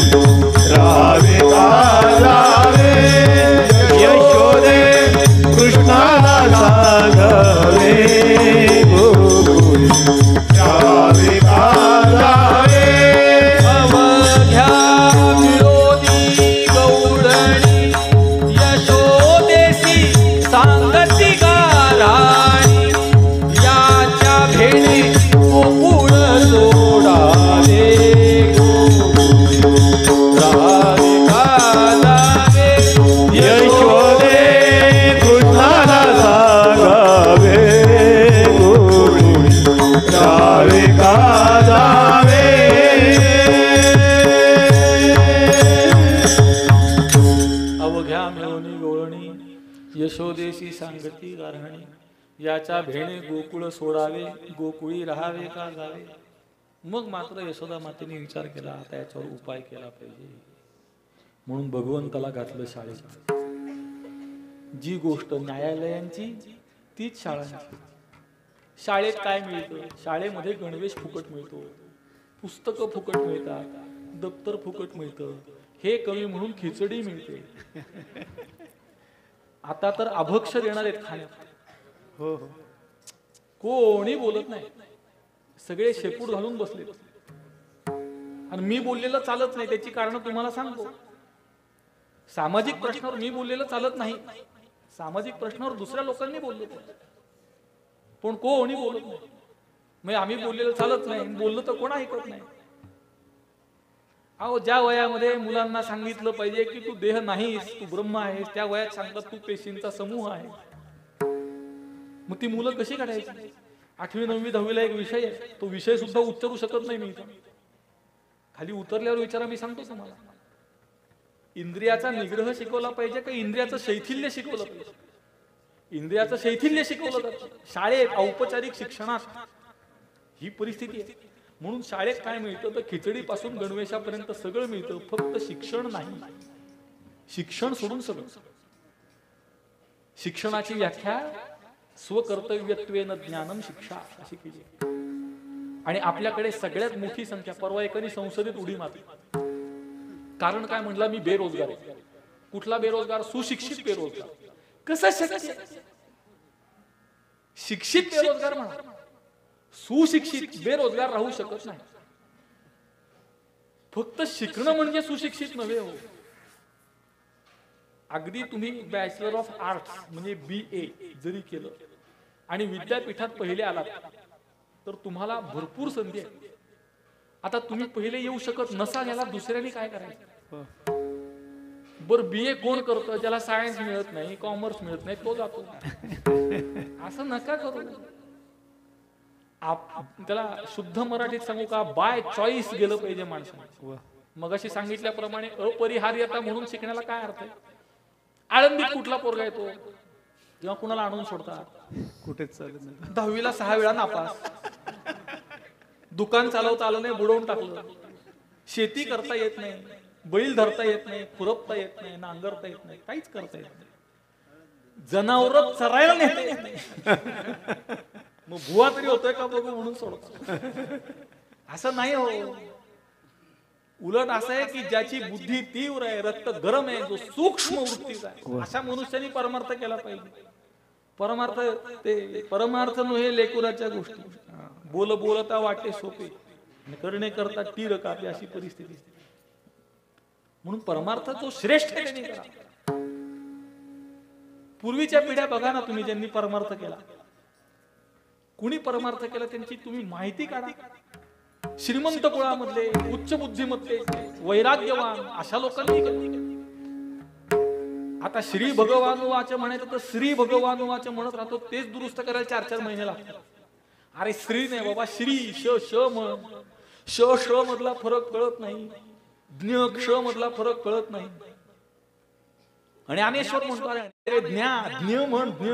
B: राहावे का जावे. यशोदे कृष्णाला सांगावे गोकुळी राहावे का जावे.
C: अवघ्या विरोधी गौडणी यशोदेसी सांगती गाराणी, याच्या भेणी गोकुळ सोडावे राहावे का जावे.
B: यशोदे कृष्णाला सांगावे गोकुळी राहावे का जावे.
C: अवघ्या मिळवणी गवळणी यशोदेशी सांगती गारहणी, याच्या भेणे गोकुळ सोडावे गोकुळी राहावे का जावे. मग मात्र यशोदा मातेने विचार केला आता याच्यावर उपाय केला पाहिजे, म्हणून भगवंताला घातलं शाळेत. जी गोष्ट न्यायालयांची तीच शाळांची. शाळेत काय मिळतं? शाळेमध्ये गणवेश फुकट मिळतो, पुस्तकं फुकट मिळतात, दप्तर फुकट मिळतं, हे कमी म्हणून खिचडी मिळते. आता तर अभक्ष देणार आहेत खाण्यात.
B: हो हो.
C: कोणी बोलत नाही, सगळे शेपूट घालून बसले. आणि मी बोललेलं चालत नाही, त्याची कारण तुम्हाला सांगतो. सामाजिक प्रश्नावर मी बोललेलं चालत नाही, सामाजिक प्रश्नावर दुसऱ्या लोकांनी बोलले पण कोणी बोलत नाही. मग आम्ही बोललेलं चालत नाही, बोललं तर कोण ऐकत नाही. अहो, ज्या वयामध्ये मुलांना सांगितलं पाहिजे की तू देह नाहीस, तू ब्रह्म आहेस, त्या वयात सांगतात तू पेशींचा समूह आहे. मग ती मुलं कशी काढायची? 8वी 9वी 10वीला एक विषय आहे, तो विषय सुद्धा उच्चारू शकत नाही मी इथं. खाली उतरल्यावर विचारा, मी सांगतो तुम्हाला. इंद्रियाचा निग्रह शिकवला पाहिजे का इंद्रियाचं शैथिल्य शिकवलं पाहिजे? इंद्रियाचं शैथिल्य शिकवलं जातं शाळेत, औपचारिक शिक्षणात. ही परिस्थिती आहे. म्हणून शाळेत काय मिळतं तर खिचडीपासून गणवेशापर्यंत सगळं मिळतं, फक्त शिक्षण नाही. शिक्षण सोडून सगळं. शिक्षणाची व्याख्या स्वकर्तव्यत्वेन ज्ञानम शिक्षा अशी केली. आणि आपल्याकडे सगळ्यात मोठी संख्या, परवा एकाने संसदेत उडी मारली. कारण काय म्हणला? मी बेरोजगार आहे. कुठला बेरोजगार? सुशिक्षित बेरोजगार. कसं शक्य? शिक्षित बेरोजगार म्हणा, सुशिक्षित बेरोजगार राहू शकत नाही. फक्त शिकणं म्हणजे सुशिक्षित नव्हे हो. अगदी तुम्ही बॅचलर ऑफ आर्ट्स म्हणजे BA जरी केलं आणि विद्यापीठात पहिले आलात तर तुम्हाला भरपूर संधी आहे. आता तुम्ही पहिले येऊ शकत नसाल, याला दुसऱ्याने काय करायचं? बरं, BA कोण करतं? ज्याला सायन्स मिळत नाही, कॉमर्स मिळत नाही, तो जातो. असं नका करू. त्याला शुद्ध मराठीत सांगू का? बाय चॉईस गेलं पाहिजे माणसाने. मगाशी सांगितल्याप्रमाणे अपरिहार्यता म्हणून शिकण्याला काय अर्थ आहे? आळंदीत कुठला पोरगा येतो किंवा कुणाला आणून सोडतात?
B: कुठेच चालत नाही.
C: 10वीला 6 वेळा नापास. दुकान चालवता आलं नाही, बुडवून टाकलं. शेती करता येत नाही, बैल धरता येत नाही, खुरपता येत नाही, नांगरता येत नाही, काहीच करता येत नाही. जनावर चरायला नेता येत नाही. मग भुवा तरी होतोय का बघू म्हणून सोडतो. असं नाही हो. उलट असं आहे की ज्याची बुद्धी तीव्र आहे, रक्त गरम आहे, जो सूक्ष्म वृत्तीचा आहे, अशा मनुष्याने परमार्थ केला पाहिजे. परमार्थ ते परमार्थ नव्हे लेकुराच्या गोष्टी. बोल बोलता वाटे सोपे, करणे करता तीर कापे, अशी परिस्थिती. म्हणून परमार्थ जो श्रेष्ठ आहे त्याने करा. पूर्वीच्या पिढ्या बघा ना तुम्ही, ज्यांनी परमार्थ केला, कुणी परमार्थ केला त्यांची तुम्ही माहिती काढा. श्रीमंत कुळामधले, उच्च बुद्धिमत्ते, वैराग्यवान अशा लोकांनी केलं. आता श्री भगवान वाच म्हणायचं तर श्री भगवान वाच म्हणत राहतो, तेच दुरुस्त करायला 4-4 महिने लागतात. अरे श्री नाही बाबा, श्री श श म्हण. श श मधला फरक कळत नाही, ज्ञ क्ष मधला फरक कळत नाही. आणि अनेश्वर म्हणतो अरे ज्ञा ज्ञ म्हण, ज्ञ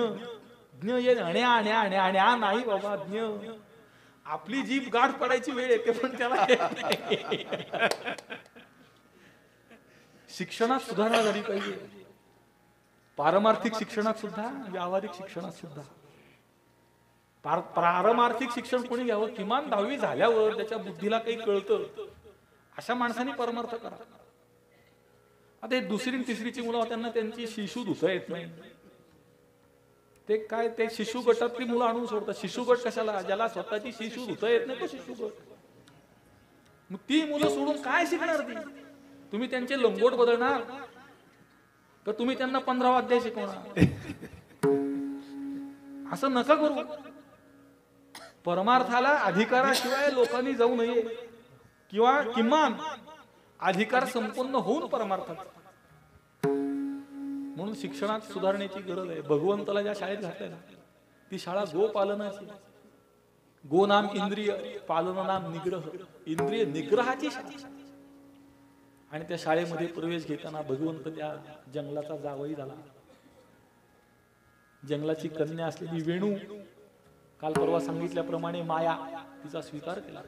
C: ज्ञ ये अण्या अण्या अण्या अण्या नाही बाबा, ज्ञ. आपली जीभ गाठ पडायची वेळ येते पण त्याला शिक्षणात सुधारणा झाली पाहिजे. पारमार्थिक शिक्षणात सुद्धा, व्यावहारिक शिक्षणात सुद्धा. पारमार्थिक शिक्षण कोणी घ्यावं? किमान 10वी झाल्यावर त्याच्या बुद्धीला काही कळतं अशा माणसाने परमार्थ करा. आता 2री आणि 3रीची मुलं त्यांना त्यांची शिशु धुता येत नाही. ते काय, ते शिशु गटातली मुलं आणून सोडतात. शिशु गट कशाला? ज्याला स्वतःची शिशु धुता येत नाही तो शिशु गट. मग ती मुलं सोडून काय शिकणार ती? तुम्ही त्यांचे लंगोट बदलणार का तुम्ही त्यांना 15वा अध्याय शिकवणार? असं नका करू. परमार्थाला अधिकाराशिवाय लोकांनी जाऊ नये, किंवा किमान अधिकार संपन्न होऊन परमार्थात. म्हणून शिक्षणात सुधारण्याची गरज आहे. भगवंताला ज्या शाळेत घातलं ती शाळा गोपालनाची. गो नाम इंद्रिय, पालन नाम निग्रह. इंद्रिय निग्रहाची शाळा. आणि त्या शाळेमध्ये प्रवेश घेताना भगवंत त्या जंगलाचा जावई झाला. जंगलाची कन्या असलेली वेणू, काल परवा सांगितल्याप्रमाणे माया, तिचा स्वीकार केला.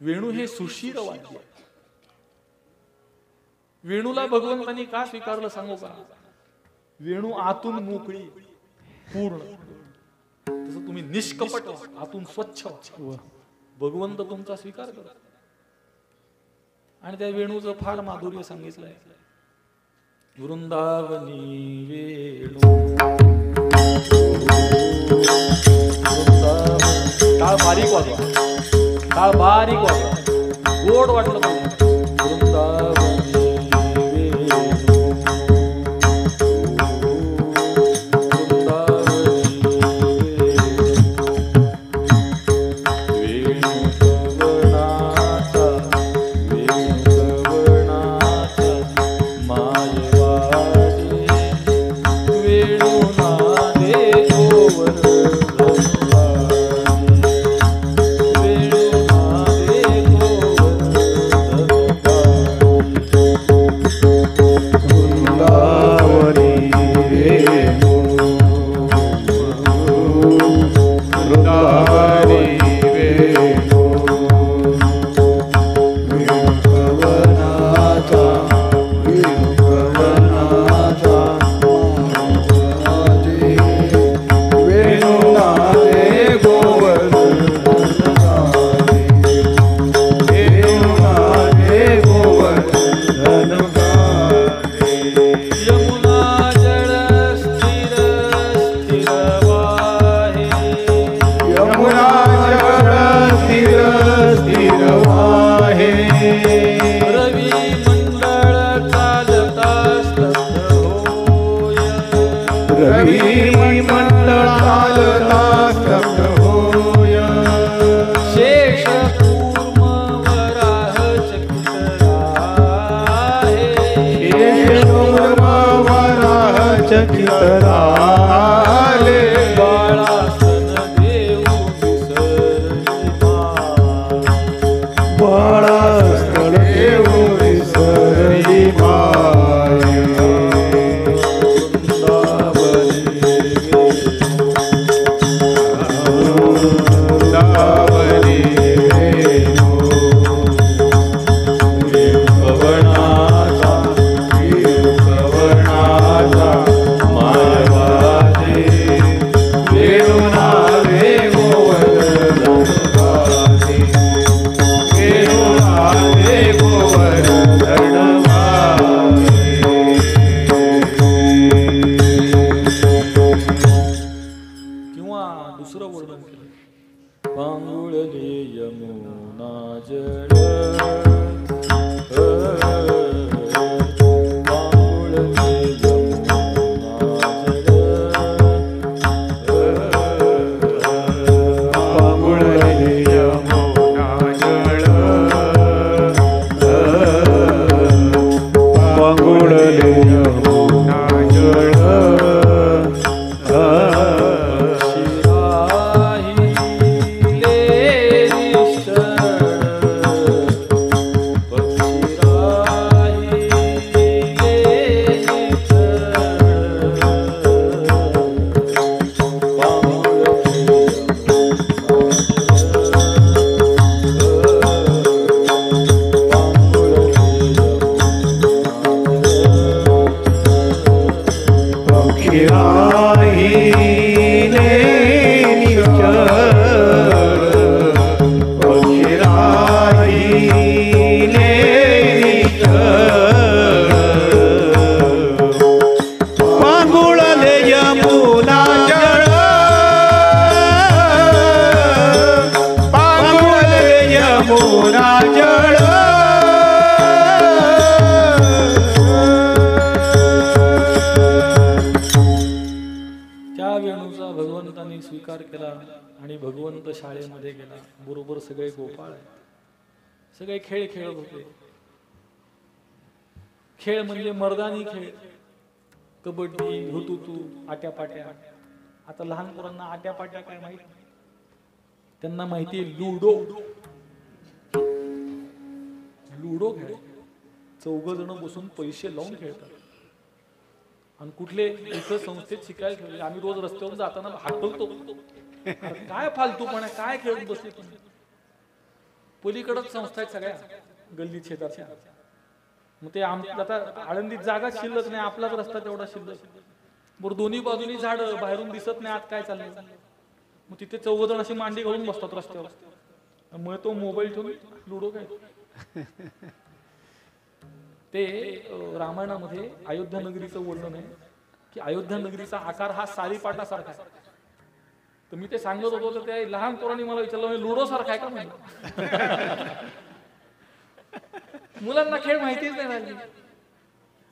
C: वेणू हे सुशील वाद्य. वेणूला भगवंतांनी का स्वीकारलं सांगू का? वेणू आतून मोकळी पूर्ण, तसं तुम्ही निष्कपट आतून स्वच्छ भगवंत तुमचा स्वीकार करा. आणि त्या वेणूचं फार माधुर्य सांगितलंय. वृंदावनी वेणू टाळ बारीक वाजवा, टाळ बारीक वाजवा, गोड वाटलं पाहिजे. वृंदावनी वेणू, स्वीकार केला आणि भगवंत शाळेमध्ये गेला. बरोबर सगळे गोपाळ आहेत, सगळे खेळ खेळत होते. खेळ म्हणजे मर्दानी खेळ, कबड्डी, हुतुतू, आट्यापाट्या. आता लहान पोरांना आट्यापाट्या काय माहित, त्यांना माहिती लुडो. लुडो खेळ 4 जण बसून पैसे लावून खेळतात. आणि कुठले इथं संस्थेत शिकायला ठेवले. आम्ही रोज रस्त्यावर जाताना हाकलतो, काय फालतूपणा, काय खेळत बसले तुम्ही. पलीकडच संस्था आहेत सगळ्या गल्लीत शेजारच्या. मग ते आता आळंदीत जागा शिल्लक नाही, आपलाच रस्ता तेवढा शिल्लक. बरं दोन्ही बाजूनी झाड, बाहेरून दिसत नाही आत काय चाललंय. मग तिथे 14 जण अशी मांडी घालून बसतात रस्त्यावर. मग तो मोबाईल ठेवून लुडो काय. ते रामायणामध्ये अयोध्या नगरीचं वर्णन आहे की अयोध्या नगरीचा आकार हा सारीपाटासारखा आहे. तर मी ते सांगत होतो तर ते लहान पोरांनी मला विचारलं लुडो सारखा आहे का म्हणलं. मुलांना खेळ माहितीच नाही राहिली.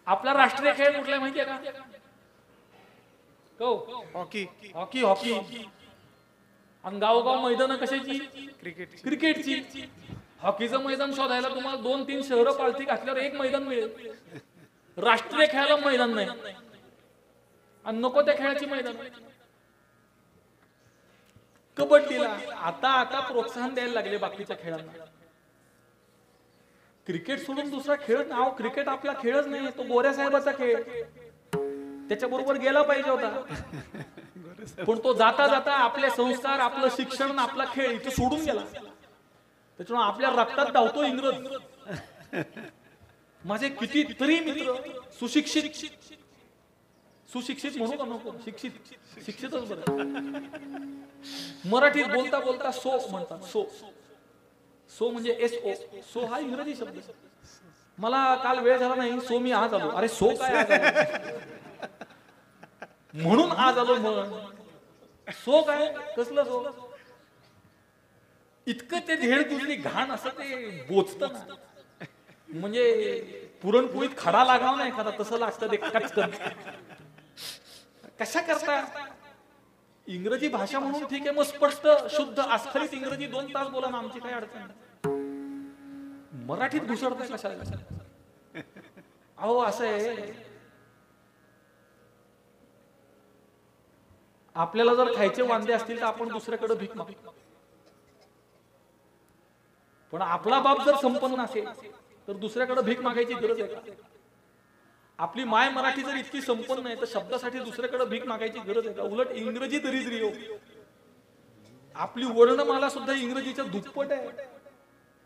C: आपला राष्ट्रीय खेळ कुठला माहितीये का?
D: हॉकी.
C: हॉकी. हॉकी आणि गावोगाव मैदान कशाची? क्रिकेटची. हॉकीचं मैदान शोधायला तुम्हाला 2-3 शहरं पालथी घातल्यावर एक मैदान मिळेल. राष्ट्रीय खेळाला मैदान नाही आणि नको त्या खेळाची मैदान. कबड्डीला आता प्रोत्साहन द्यायला लागले बाकीच्या खेळांना. क्रिकेट सोडून दुसरा खेळ नाव क्रिकेट आपला खेळच नाही, तो गोऱ्या साहेबाचा खेळ. त्याच्याबरोबर गेला पाहिजे होता, पण तो जाता जाता आपले संस्कार, आपलं शिक्षण, आपला खेळ इथे सोडून गेला. त्याच्यामुळे आपल्या रक्तात धावतो इंग्रज. माझे कितीतरी मित्र सुशिक्षित म्हणू का नको, शिक्षितच बरं. मराठीत बोलता बोलता सो म्हणतात. सो म्हणजे SO. सो हा इंग्रजी शब्द. मला काल वेळ झाला नाही, सो मी आज आलो. अरे सो काय आज आलो? म्हणून आज आलो. मग सो काय, कसलं सो? इतकं ते धेड दुसरी घाण असं ते बोचत ना, म्हणजे पुरणपोळीत खडा लागाव नाही एखादा तसं लागतं ते कचकन. कशा करता? इंग्रजी भाषा म्हणून ठीक आहे, मग स्पष्ट शुद्ध अस्खलित इंग्रजी 2 तास बोला ना, आमची काय अडचण. मराठीत घुसडताय कशाला? अहो असं आहे, आपल्याला जर खायचे वांदे असतील तर आपण दुसऱ्याकडे भीक मागतो. पण आपला बाप जर संपन्न असेल तर दुसऱ्याकडे भीक मागायची गरज आहे का? आपली माय मराठी जर इतकी संपन्न आहे तर शब्दासाठी दुसऱ्याकडे भीक मागायची गरज आहे का? उलट इंग्रजी दरिद्री हो. आपली वर्णमाला सुद्धा इंग्रजीच्या दुप्पट आहे.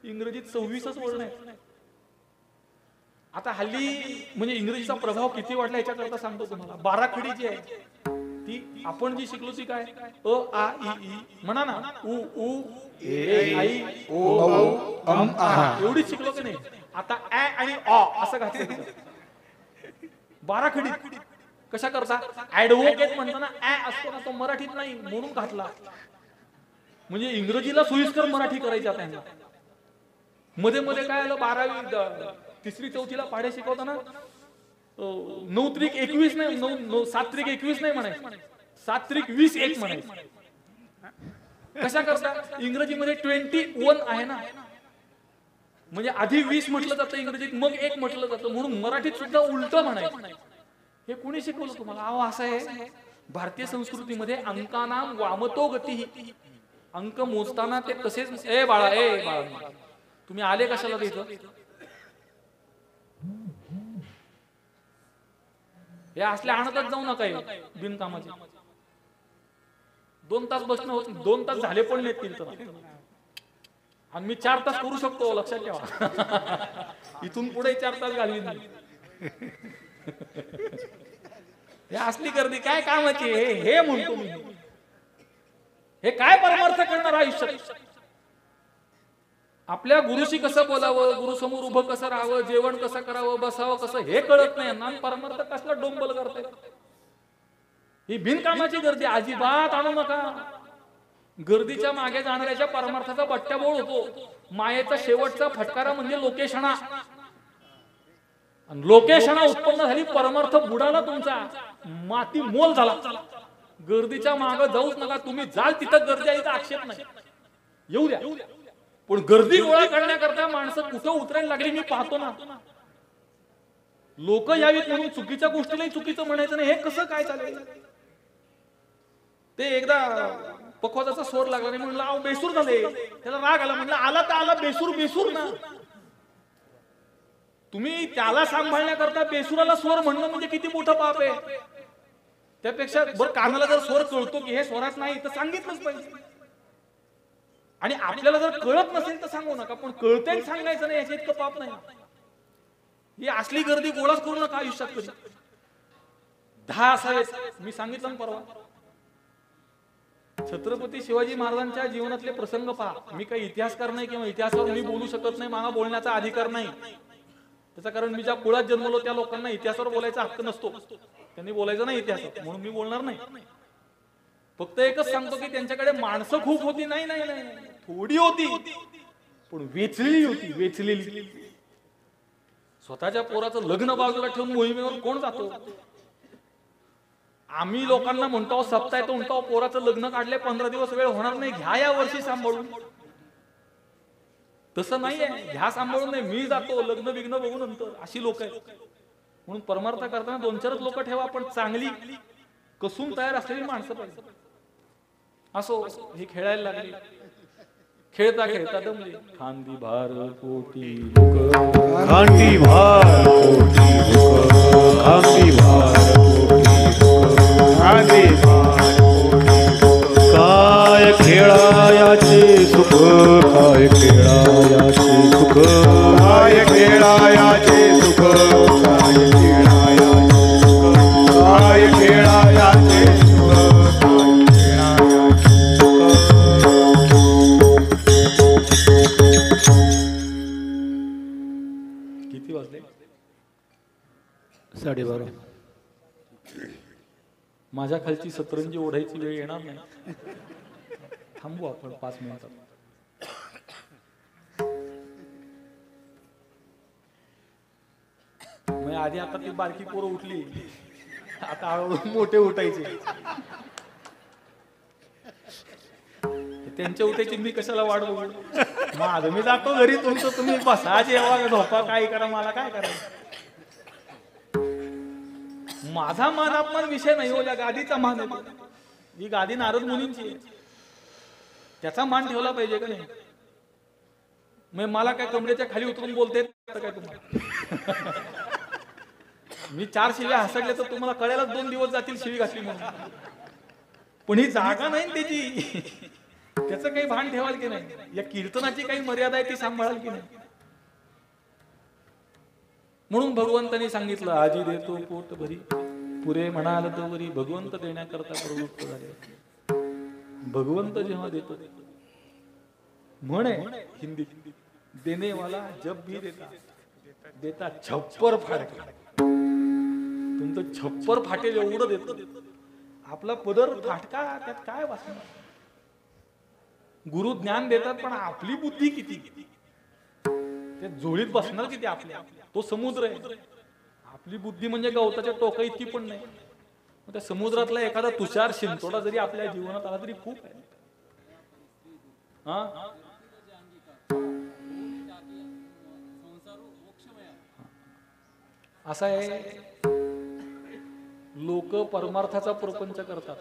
C: इंग्रजीत 26च वर्ण आहे. आता हल्ली म्हणजे इंग्रजीचा प्रभाव किती वाढला याच्याकरता सांगतो तुम्हाला. बाराखडी जी आहे ती आपण जी शिकलो ती काय? अ आ इ ई म्हणा ना, उ ऊ ए आई ओ औ अम आ, एवढीच शिकलो की नाही. आता ä आणि अ असं घातलं. बाराखडी कशा करता? ऍडव्होकेट म्हणताना ä असतो ना, तो मराठीत नाही म्हणून घातला. म्हणजे इंग्रजीला सोयीस्कर मराठी करायची आता यांना. मध्ये मध्ये काय आलं, 12वी 3री 4थीला पाढे शिकवताना 9-21 नाही, 7-21 नाही म्हणायचं, 7-21 म्हणायचं. कशा करता? इंग्रजीमध्ये 21 आहे ना, म्हणजे आधी 20 म्हटलं जातं इंग्रजीत, मग 1 म्हटलं जातं, म्हणून मराठीत सुद्धा उलट म्हणायचं. हे कोणी शिकवलं तुम्हाला? अहो असं आहे, भारतीय संस्कृतीमध्ये अंकानाम वामतो गती. अंक मोजताना ते तसेच. ए बाळा तुम्ही आले कशाला तिथं? हे असले आणतच जाऊ नका बिनकामाचे. 2 तास बसणं होत, 2 तास झाले पण नेतील तर. आणि मी 4 तास करू शकतो, लक्षात ठेवा. इथून पुढे 4 तास घालवीन मी. हे असली गर्दी काय कामाची? हे म्हणतो मी. हे काय परमार्थ करणार आयुष्यात? आपल्या गुरुशी कसं बोलावं, गुरु समोर उभं कसं राहावं, जेवण कसं करावं, बसावं कसं, हे कळत नाही ना. परमार्थ कसला डोंबल करताय? ही बिनकामाची गर्दी अजिबात आणू नका. गर्दीच्या मागे जाणाऱ्याच्या परमार्थाचा बट्ट्याबोळ होतो. मायेचा शेवटचा फटकारा म्हणजे लोकेशणा. लोकेशणा उत्पन्न झाली, परमार्थ बुडाला तुमचा, माती मोल झाला. गर्दीच्या मागे जाऊच नका. तुम्ही जाल तिथं गर्दी आहे, आक्षेप नाही, येऊ द्या. पण गर्दी गोळा करण्याकरता माणसं कुठं उतरायला लागली मी पाहतो ना. लोक यावीत म्हणून चुकीच्या गोष्टीलाही चुकीचं म्हणायचं नाही. हे कसं काय चालेल? ते एकदा पखवाजाचा स्वर लागला नाही, म्हणलं अहो बेसूर झाले. त्याला राग आला, म्हणलं आला तर आला, बेसूर ना. तुम्ही त्याला सांभाळण्याकरता बेसुराला स्वर म्हणणं म्हणजे किती मोठं पाप आहे. त्यापेक्षा बरं कानाला जर स्वर कळतो की हे स्वरात नाही तर सांगितलंच पाहिजे. आणि आपल्याला जर कळत नसेल तर सांगू नका, पण कळतंय सांगायचं नाही याच्या इतकं पाप नाही. ही असली गर्दी गोळाच करू नका आयुष्यात कधी. 10 असावेत. मी सांगितलं ना परवा, छत्रपती शिवाजी महाराजांच्या जीवनातले प्रसंग पहा. मी काही इतिहासकार नाही किंवा इतिहासावर मी बोलू शकत नाही, मला बोलण्याचा अधिकार नाही. त्याचं कारण मी ज्या कुळात जन्मलो त्या लोकांना इतिहासावर बोलायचा हक्क नसतो. त्यांनी बोलायचं नाही इतिहासात, म्हणून मी बोलणार नाही. फक्त एकच सांगतो की त्यांच्याकडे माणसं खूप होती. नाही नाही नाही, थोडी होती पण वेचलेली होती, वेचलेली. स्वतःच्या पोराचं लग्न बाजूला ठेवून मोहिमेवर कोण जातो? आम्ही लोकांना म्हणतो सप्ताह येतो म्हणतो, पोराचं लग्न काढले 15 दिवस वेळ होणार नाही, घ्या या वर्षी सांभाळून. तसं नाहीये, घ्या सांभाळून नाही, मी जातो लग्न बिग्न बघू नंतर. अशी लोक आहेत. म्हणून परमार्थ करताना 2-4 लोक ठेवा, पण चांगली कसून तयार असलेली माणसं पाहिजे. असो, हे खेळायला लागली. खेळता खेळता दमली. खांदी भार पोटी दुख,
B: खांदी भार पोटी दुख, खांदी भार पोटी दुख,
A: खांदी भार पोटी दुख.
B: काय खेळायाचे सुख, काय खेळायाचे सुख,
A: काय खेळायाचे सुख, काय खेळायाचे सुख, काय खेळायाचे सुख, काय खेळायाचे सुख.
C: किती वाजले?
B: 12:30.
C: माझ्या खालची सतरंजी ओढायची वेळ येणार नाही. थांबू आपण 5 मिनिटात. मग आधी आता ती बारकी पोरं उठली, आता हळूहळू मोठे उठायचे. त्यांच्या उठायची मी कशाला वाट बघू? माझं मी जातो घरी, तुमचं तुम्ही बसा, जेवा, झोपा, काय करा, मला काय करायचं? माझा मान अपमान विषय नाही हो, या गादीचा मान आहे. ही गादी नारद मुनींची आहे, त्याचा मान ठेवला पाहिजे का नाही? मग मला काय कमरेच्या खाली उतरून बोलते काय तुम्हाला? मी 4 शिव्या हसडले तर तुम्हाला कळायला 2 दिवस जातील शिवी घातली म्हणून. पण ही जागा नाही त्याची, त्याचं काही भान ठेवाल की नाही? या कीर्तनाची काही मर्यादा आहे ती सांभाळाल की नाही? म्हणून भगवंतांनी सांगितलं, आजी देतो पोट भरी, पुरे म्हणाल तवरी. भगवंत देण्याकरता प्रवृत्त झाले. भगवंत जेव्हा देतो, म्हण आहे हिंदी, देने वाला जब भी देता देता छप्पर फाटके. तुमचं छप्पर फाटेल एवढं देतो. आपला पदर फाटका, त्यात काय वाचणार? गुरु ज्ञान देतात, पण आपली बुद्धी किती? त्या जोडीत बसणार किती आपल्या? तो समुद्र आहे. आपली बुद्धी म्हणजे गवताच्या टोका इतकी पण नाही. त्या समुद्रातला एखादा तुषार शिंतोडा जरी आपल्या जीवनात आला तरी खूप आहे. असं आहे, लोक परमार्थाचा प्रपंच करतात,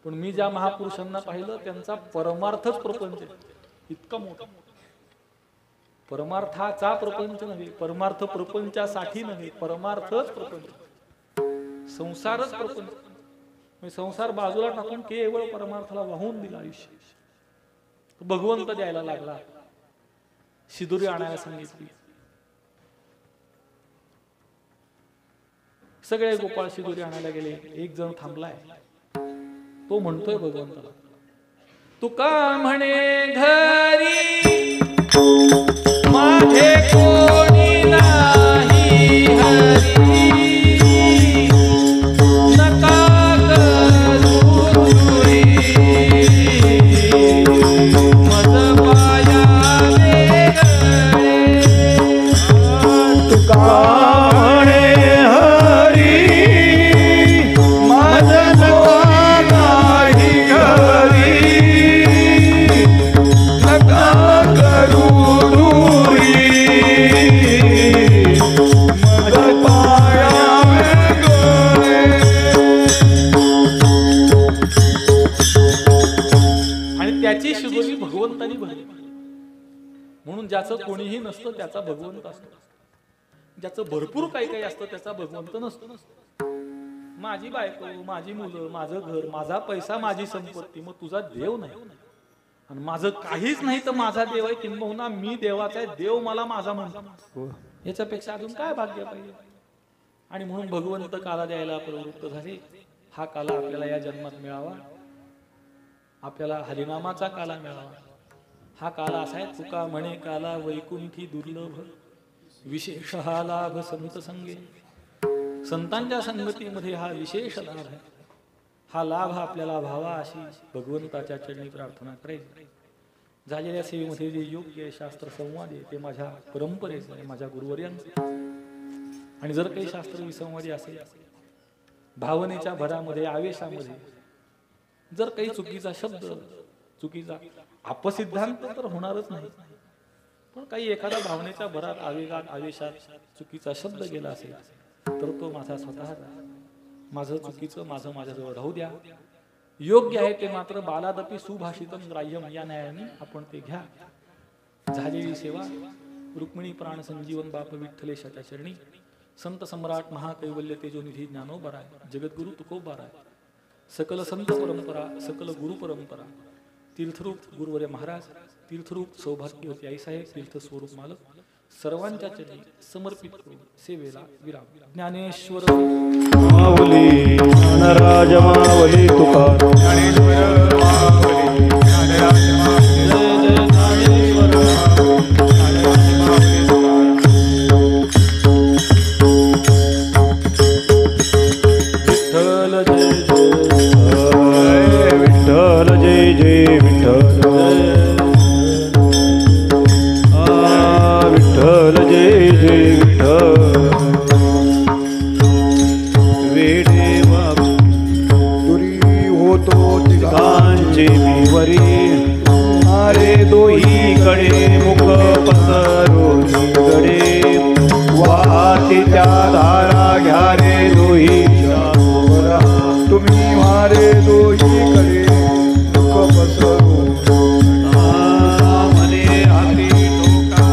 C: पण मी ज्या महापुरुषांना पाहिलं त्यांचा परमार्थच प्रपंच इतका मोठा. परमार्थाचा प्रपंच नव्हे, परमार्थ प्रपंचासाठी नव्हे, परमार्थच प्रपंच, संसारच प्रपंच. संसार बाजूला टाकून केवळ परमार्थाला वाहून दिला आयुष्य. भगवंत द्यायला लागला, शिदुरी आणायला सांगितली. सगळे गोपाळ शिदुरी आणायला गेले. एक जण थांबलाय, तो म्हणतोय भगवंताला, तुका म्हणे घरी माझे कोणी नाही हरी, नका करू दुरी, मज पाया वेगळे.
A: तुका म्हणे हरी, माझ नका नाही हरी, नका करू दुरी, मज पाया वेगळे.
C: आणि त्याची शिदोरी भगवंतानी भरली. म्हणून ज्याचं कोणीही नसतं त्याचा भगवंत असतो, ज्याचं भरपूर काही काही असतं त्याचा भगवंत नसतो. माझी बायको, माझी मुलं, माझं घर, माझा पैसा, माझी संपत्ती, मग तुझा देव नाही. आणि माझं काहीच नाही तर माझा देव आहे, किंबहुना मी देवाचा आहे, देव मला माझा म्हणतो. याच्यापेक्षा अजून काय भाग्य पाहिजे. आणि म्हणून भगवंत काला द्यायला प्रवृत्त झाले. हा काला आपल्याला या जन्मात मिळावा, आपल्याला हरिनामाचा काला मिळावा. हा काला असा आहे, तुका म्हणे काला वैकुंठी दुर्लभ, विशेष हा लाभ संत संगे. संतांच्या संगतीमध्ये हा विशेष लाभ आहे. हा लाभ आपल्याला व्हावा अशी भगवंताच्या चरणी प्रार्थना करायची. झालेल्या सेवेमध्ये जे योग्य आहे, शास्त्र संवाद आहे, ते माझ्या परंपरेचं आहे, माझ्या गुरुवर्यांचं. आणि जर काही शास्त्र विसंवादी असेल, भावनेच्या भरामध्ये, आवेशामध्ये जर काही चुकीचा शब्द, चुकीचा अपसिद्धांत तर होणारच नाही, पण काही एखादा भावनेच्या भरात, आवेगात, आवेशात चुकीचा शब्द गेला असेल तर तो माझा स्वतःचा, माझं चुकीचं माझं माझ्याजवळ राहू द्या. योग्य आहे ते मात्र बालादपी सुभाषितम ग्राह्यम या न्यायाने आपण ते घ्या. झालेली सेवा रुक्मिणी प्राण संजीवन बाप विठ्ठलेशाच्या चरणी. संत सम्राट महाकैवल्य तेजोनिधी ज्ञानोबराय, जगद्गुरु तुकोबाराय, सकल संत परंपरा, सकल गुरु परंपरा, तीर्थरूप गुरुवर्य महाराज, तीर्थरूप सौभाग्यवती आईसाहेब, तीर्थ स्वरूप मालक, सर्वांच्या चरणी समर्पित करून सेवेला विराम. ज्ञानेश्वर
B: माऊली ज्ञानराज माऊली तुकाराम.
A: ज्ञानेश्वर माऊली ज्ञानराज माऊली.
C: जय जय ज्ञानेश्वर
B: विठ्ठल जय जय विठ्ठल. विठ्ठल जय जय विठ्ठल. वेडे
A: दुरी होतो
B: कांचे मी वरी, अरे दोहीकडे मुख पसरोनी गडे. वाहते त्या धारा घ्या रे दोहीच्या मोहरा.
A: तुम्ही मारे दोहीकडे मुख पसरू.
B: मने हाती ठोका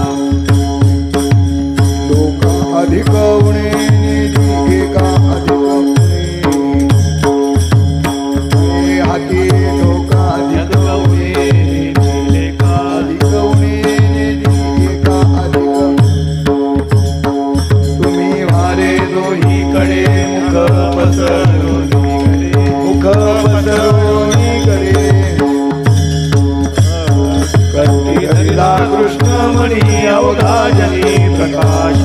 A: लोका अधिक उणे निधी एका अधिक उणे. हाती डोका अधिक उणे अधिक उणे निधी एका अधिक. तुम्ही मारे दोहीकडे मुख पसरोनी गडे. मुख पसरोनी गडे. कंठी हरिला कृष्णमणी अवघा जनी प्रकाश.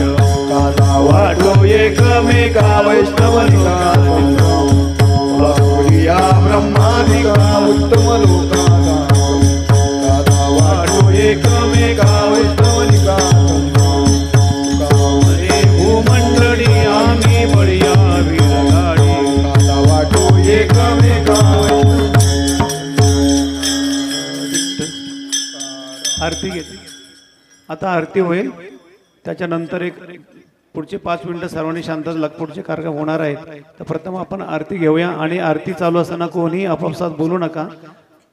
A: काला वाटो एकमेका वैष्णवनिका. बाहुलिया ब्रह्मादिका उत्तम लोकाचा. काला वाटो एकमेका वैष्णवनिका.
B: रे भूमंडळी आम्ही बळीया विरगाडी.
A: काला वाटो एकमेका
B: आरती घेते. आता आरती होईल, त्याच्यानंतर एक पुढचे 5 मिनिटं सर्वांनी शांत पुढचे कार्यक्रम होणार आहेत. तर प्रथम आपण आरती घेऊया. आणि आरती चालू असताना कोणी आपापसात बोलू नका.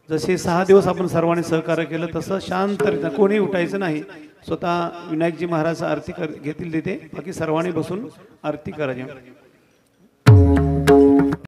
B: जसे 6 दिवस आपण सर्वांनी सहकार्य केलं तसं शांतरित्या कोणी उठायचं नाही. स्वतः विनायकजी महाराज आरती घेतील तिथे, बाकी सर्वांनी बसून आरती करायची.